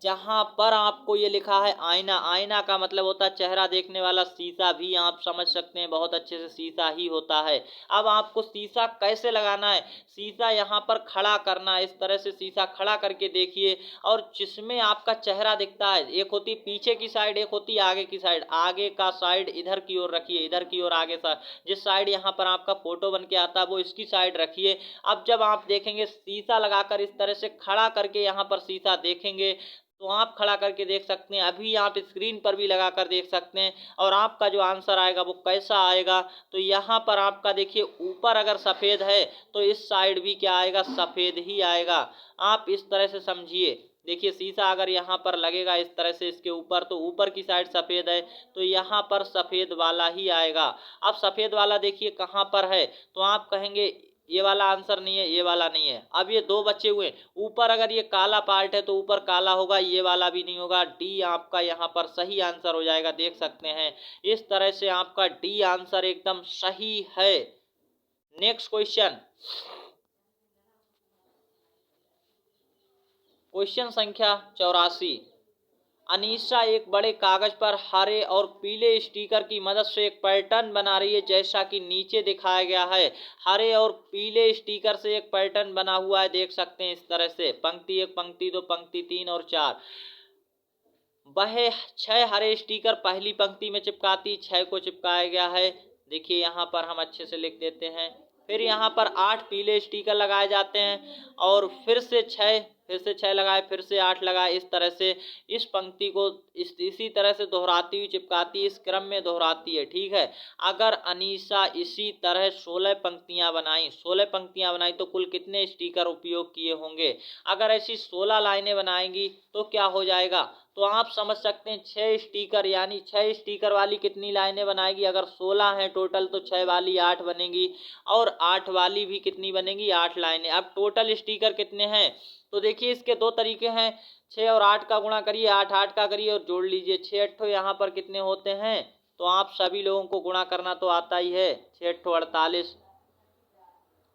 जहां पर आपको ये लिखा है आईना, आईना का मतलब होता है चेहरा देखने वाला, शीशा भी आप समझ सकते हैं बहुत अच्छे से, शीशा ही होता है। अब आपको शीशा कैसे लगाना है, शीशा यहाँ पर खड़ा करना है, इस तरह से शीशा खड़ा करके देखिए, और जिसमें आपका चेहरा दिखता है, एक होती पीछे की साइड, एक होती आगे की साइड, आगे का साइड इधर की ओर रखिए, इधर की ओर आगे सा, जिस साइड यहाँ पर आपका फोटो बन के आता है वो इसकी साइड रखिए। अब जब आप देखेंगे शीशा लगाकर इस तरह से खड़ा करके यहाँ पर शीशा देखेंगे, तो आप खड़ा करके देख सकते हैं, अभी आप स्क्रीन पर भी लगा कर देख सकते हैं, और आपका जो आंसर आएगा वो कैसा आएगा। तो यहाँ पर आपका देखिए ऊपर अगर सफ़ेद है तो इस साइड भी क्या आएगा, सफ़ेद ही आएगा। आप इस तरह से समझिए, देखिए शीशा अगर यहाँ पर लगेगा इस तरह से इसके ऊपर, तो ऊपर की साइड सफ़ेद है तो यहाँ पर सफ़ेद वाला ही आएगा। अब सफ़ेद वाला देखिए कहाँ पर है, तो आप कहेंगे ये वाला आंसर नहीं है, ये वाला नहीं है। अब ये दो बचे हुए, ऊपर अगर ये काला पार्ट है तो ऊपर काला होगा, ये वाला भी नहीं होगा, डी आपका यहाँ पर सही आंसर हो जाएगा, देख सकते हैं। इस तरह से आपका डी आंसर एकदम सही है। नेक्स्ट क्वेश्चन, क्वेश्चन संख्या 84। अनीशा एक बड़े कागज पर हरे और पीले स्टिकर की मदद से एक पैटर्न बना रही है, जैसा कि नीचे दिखाया गया है। हरे और पीले स्टिकर से एक पैटर्न बना हुआ है, देख सकते हैं इस तरह से, पंक्ति एक, पंक्ति दो, पंक्ति तीन और चार। वह 6 हरे स्टिकर पहली पंक्ति में चिपकाती, 6 को चिपकाया गया है। देखिए यहाँ पर हम अच्छे से लिख देते हैं। फिर यहाँ पर 8 पीले स्टिकर लगाए जाते हैं और फिर से 6 लगाए, फिर से 8 लगाए, इस तरह से इस पंक्ति को इसी तरह से दोहराती हुई चिपकाती, इस क्रम में दोहराती है, ठीक है। अगर अनीशा इसी तरह 16 पंक्तियां बनाई तो कुल कितने स्टिकर उपयोग किए होंगे। अगर ऐसी 16 लाइनें बनाएंगी तो क्या हो जाएगा, तो आप समझ सकते हैं 6 स्टिकर, यानी 6 स्टिकर वाली कितनी लाइनें बनाएगी, अगर 16 हैं टोटल तो 6 वाली 8 बनेगी, और 8 वाली भी कितनी बनेगी, 8 लाइनें। अब टोटल स्टिकर कितने हैं, तो देखिए इसके दो तरीके हैं, 6 और 8 का गुणा करिए, 8 8 का करिए और जोड़ लीजिए, 6 अट्ठो यहाँ पर कितने होते हैं, तो आप सभी लोगों को गुणा करना तो आता ही है, 6 अट्ठो 48,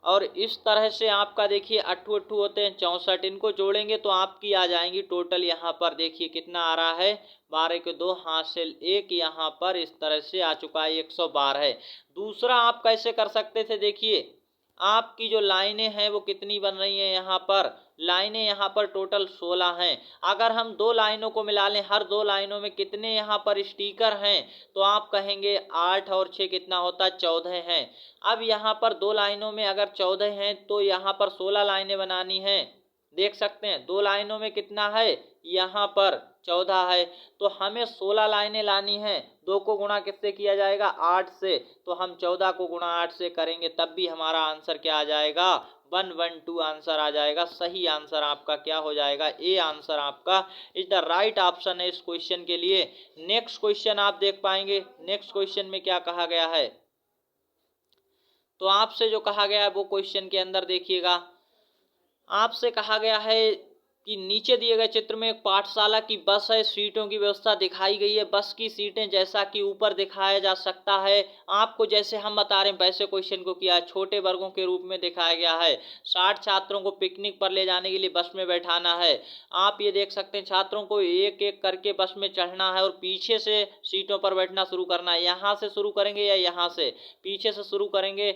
और इस तरह से आपका देखिए अट्ठू अट्ठू होते हैं 64, इनको जोड़ेंगे तो आपकी आ जाएंगी टोटल, यहाँ पर देखिए कितना आ रहा है, 12 के 2 हासिल 1, यहाँ पर इस तरह से आ चुका है 112 है। दूसरा आप कैसे कर सकते थे, देखिए आपकी जो लाइनें हैं वो कितनी बन रही हैं यहाँ पर, लाइनें यहाँ पर टोटल 16 हैं। अगर हम दो लाइनों को मिला लें, हर दो लाइनों में कितने यहाँ पर स्टिकर हैं, तो आप कहेंगे 8 और 6 कितना होता है, 14 हैं। अब यहाँ पर दो लाइनों में अगर 14 हैं तो यहाँ पर 16 लाइनें बनानी हैं। देख सकते हैं दो लाइनों में कितना है, यहाँ पर 14 है, तो हमें 16 लाइनें लानी है। 2 को गुणा किससे किया जाएगा, 8 से, तो हम 14 को गुणा 8 से करेंगे तब भी हमारा आंसर क्या आ जाएगा, 112 आंसर आ जाएगा। सही आंसर आपका क्या हो जाएगा, ए आंसर आपका इज द राइट ऑप्शन है इस क्वेश्चन के लिए। नेक्स्ट क्वेश्चन आप देख पाएंगे, नेक्स्ट क्वेश्चन में क्या कहा गया है। तो आपसे जो कहा गया है वो क्वेश्चन के अंदर देखिएगा, आपसे कहा गया है कि नीचे दिए गए चित्र में एक पाठशाला की बस है, सीटों की व्यवस्था दिखाई गई है। बस की सीटें जैसा कि ऊपर दिखाया जा सकता है, आपको जैसे हम बता रहे हैं वैसे क्वेश्चन को किया है, छोटे वर्गों के रूप में दिखाया गया है। 60 छात्रों को पिकनिक पर ले जाने के लिए बस में बैठाना है। आप ये देख सकते हैं छात्रों को एक एक करके बस में चढ़ना है और पीछे से सीटों पर बैठना शुरू करना है। यहाँ से शुरू करेंगे या यहाँ से, पीछे से शुरू करेंगे।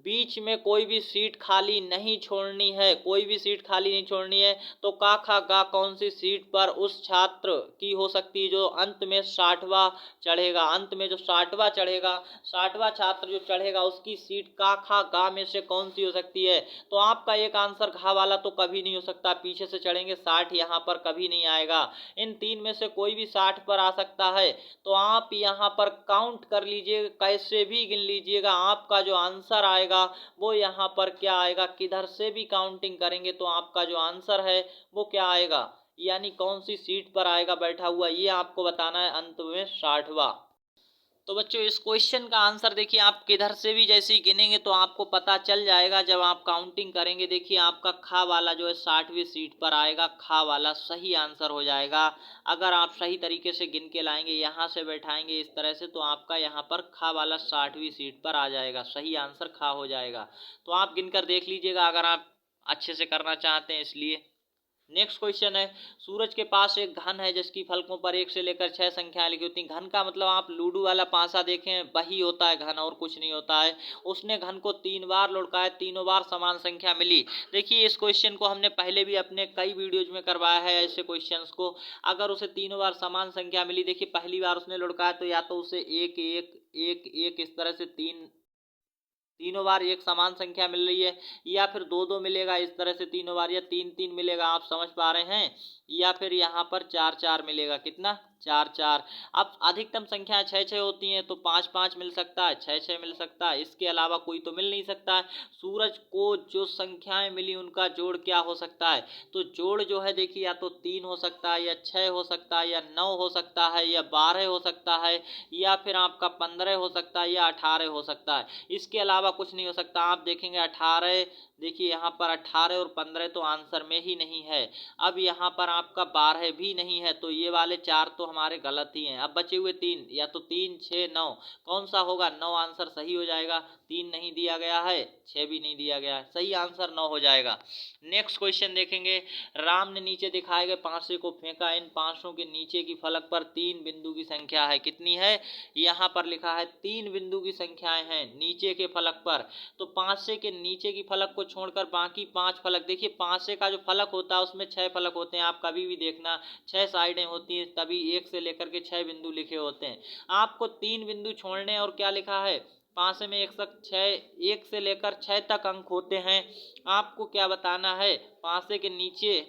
बीच में कोई भी सीट खाली नहीं छोड़नी है, कोई भी सीट खाली नहीं छोड़नी है। तो का खा गा कौन सी सीट पर उस छात्र की हो सकती है जो अंत में 60वां चढ़ेगा, अंत में जो 60वां चढ़ेगा, 60वां छात्र जो चढ़ेगा उसकी सीट का खा गा में से कौन सी हो सकती है। तो आपका एक आंसर घा वाला तो कभी नहीं हो सकता, पीछे से चढ़ेंगे 60 यहाँ पर कभी नहीं आएगा। इन तीन में से कोई भी 60 पर आ सकता है। तो आप यहाँ पर काउंट कर लीजिए, कैसे भी गिन लीजिएगा, आपका जो आंसर आएगा वो यहाँ पर क्या आएगा, किधर से भी काउंटिंग करेंगे तो आपका जो आंसर है वो क्या आएगा, यानी कौन सी सीट पर आएगा बैठा हुआ, ये आपको बताना है अंत में 60वां। तो बच्चों इस क्वेश्चन का आंसर देखिए, आप किधर से भी जैसे ही गिनेंगे तो आपको पता चल जाएगा। जब आप काउंटिंग करेंगे देखिए आपका खा वाला जो है 60वीं सीट पर आएगा, खा वाला सही आंसर हो जाएगा। अगर आप सही तरीके से गिन के लाएंगे, यहाँ से बैठाएंगे इस तरह से, तो आपका यहाँ पर खा वाला 60वीं सीट पर आ जाएगा, सही आंसर खा हो जाएगा। तो आप गिनकर देख लीजिएगा अगर आप अच्छे से करना चाहते हैं इसलिए। नेक्स्ट क्वेश्चन है, सूरज के पास एक घन है जिसकी फलकों पर 1 से लेकर 6 संख्याएं लिखी होती हैं। घन का मतलब आप लूडो वाला पासा देखें, वही होता है घन, और कुछ नहीं होता है। उसने घन को 3 बार लुढ़काया, तीनों बार समान संख्या मिली। देखिए इस क्वेश्चन को हमने पहले भी अपने कई वीडियोज में करवाया है ऐसे क्वेश्चंस को। अगर उसे तीनों बार समान संख्या मिली, देखिए पहली बार उसने लुढ़काया तो या तो उसे एक एक एक एक इस तरह से तीनों बार एक समान संख्या मिल रही है, या फिर दो दो मिलेगा इस तरह से तीनों बार, या तीन तीन मिलेगा, आप समझ पा रहे हैं, या फिर यहाँ पर चार चार मिलेगा, कितना, चार चार। अब अधिकतम संख्या 6 होती हैं तो 5 मिल सकता है, 6 मिल सकता है, इसके अलावा कोई तो मिल नहीं सकता है। सूरज को जो संख्याएं मिली उनका जोड़ क्या हो सकता है, तो जोड़ जो है देखिए या तो 3 हो सकता है, या 6 हो सकता है, या 9 हो सकता है, या 12 हो सकता है, या फिर आपका 15 हो सकता है, या 18 हो सकता है। इसके अलावा कुछ नहीं हो सकता। आप देखेंगे 18, देखिए यहाँ पर 18 और 15 तो आंसर में ही नहीं है। अब यहाँ पर आपका 12 भी नहीं है, तो ये वाले 4 तो हमारे गलत ही हैं। अब बचे हुए 3, या तो 3, 6, 9, कौन सा होगा, 9 आंसर सही हो जाएगा। 3 नहीं दिया गया है, 6 भी नहीं दिया गया है, सही आंसर 9 हो जाएगा। नेक्स्ट क्वेश्चन देखेंगे, राम ने नीचे दिखाए गए पांसे को फेंका, इन पांसों के नीचे की फलक पर 3 बिंदु की संख्या है, कितनी है, यहाँ पर लिखा है 3 बिंदु की संख्याएं हैं नीचे के फलक पर। तो पांसे के नीचे की फलक को छोड़कर बाकी 5 फलक, देखिए पांसे का जो फलक होता है उसमें 6 फलक होते हैं, आप कभी भी देखना 6 साइडें होती हैं, तभी 1 से लेकर के 6 बिंदु लिखे होते हैं। आपको 3 बिंदु छोड़ने, और क्या लिखा है, पांसे में 1 से लेकर 6 तक अंक होते हैं। आपको क्या बताना है, पांसे के नीचे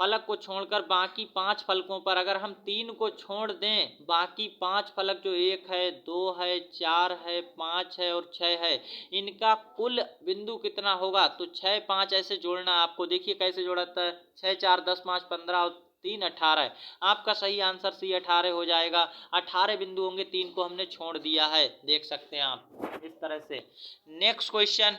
फलक को छोड़कर बाकी 5 फलकों पर अगर हम 3 को छोड़ दें, बाकी 5 फलक जो 1 है, 2 है, 4 है, 5 है और 6 है, इनका कुल बिंदु कितना होगा। तो 6 5 ऐसे जोड़ना है आपको, देखिए कैसे जोड़ता है, 6 4 10 5 15 और 3 18। आपका सही आंसर सी 18 हो जाएगा। 18 बिंदु होंगे, 3 को हमने छोड़ दिया है, देख सकते हैं आप इस तरह से। नेक्स्ट क्वेश्चन,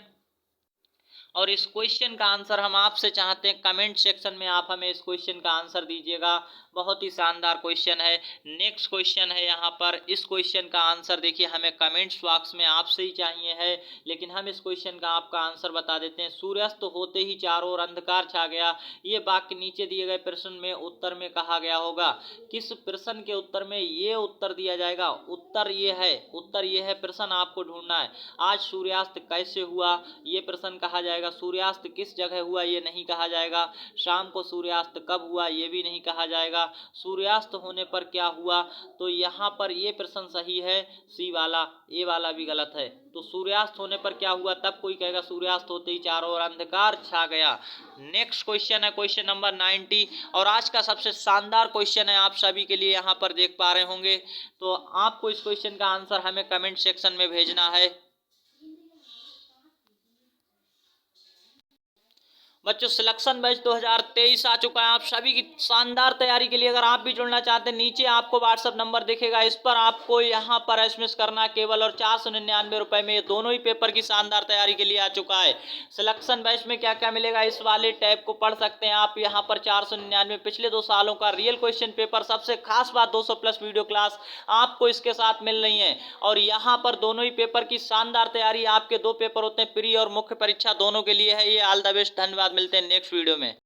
और इस क्वेश्चन का आंसर हम आपसे चाहते हैं कमेंट सेक्शन में आप हमें इस क्वेश्चन का आंसर दीजिएगा। बहुत ही शानदार क्वेश्चन है। नेक्स्ट क्वेश्चन है यहाँ पर, इस क्वेश्चन का आंसर देखिए हमें कमेंट्स बॉक्स में आपसे ही चाहिए है, लेकिन हम इस क्वेश्चन का आपका आंसर बता देते हैं। सूर्यास्त होते ही चारों ओर अंधकार छा गया, ये वाक्य नीचे दिए गए प्रश्न में उत्तर में कहा गया होगा। किस प्रश्न के उत्तर में ये उत्तर दिया जाएगा? उत्तर ये है प्रश्न आपको ढूंढना है। आज सूर्यास्त कैसे हुआ, ये प्रश्न कहा जाएगा। सूर्यास्त किस जगह हुआ, ये नहीं कहा जाएगा। शाम को सूर्यास्त कब हुआ, ये भी नहीं कहा जाएगा। सूर्यास्त होने पर क्या हुआ, तो यहाँ पर ये प्रश्न सही है, सी वाला, ए वाला भी गलत है। तो सूर्यास्त होने पर क्या हुआ, तब कोई कहेगा सूर्यास्त होते ही चारों ओर अंधकार छा गया। नेक्स्ट क्वेश्चन है क्वेश्चन नंबर 90, और आज का सबसे शानदार क्वेश्चन है आप सभी के लिए, यहाँ पर देख पा रहे होंगे। तो आपको इस क्वेश्चन का आंसर हमें कमेंट सेक्शन में भेजना है। बच्चों सिलेक्शन बैच 2023 आ चुका है। आप सभी की शानदार तैयारी के लिए अगर आप भी जुड़ना चाहते हैं, नीचे आपको व्हाट्सएप नंबर दिखेगा, इस पर आपको यहाँ पर एसएमएस करना केवल, और 499 रुपए में ये दोनों ही पेपर की शानदार तैयारी के लिए आ चुका है। सिलेक्शन बैच में क्या क्या मिलेगा, इस वाले टैब को पढ़ सकते हैं आप। यहाँ पर 499 पिछले 2 सालों का रियल क्वेश्चन पेपर, सबसे खास बात 200+ वीडियो क्लास आपको इसके साथ मिल रही है। और यहाँ पर दोनों ही पेपर की शानदार तैयारी, आपके 2 पेपर होते हैं, प्री और मुख्य परीक्षा दोनों के लिए है ये। ऑल द बेस्ट, धन्यवाद, मिलते हैं नेक्स्ट वीडियो में।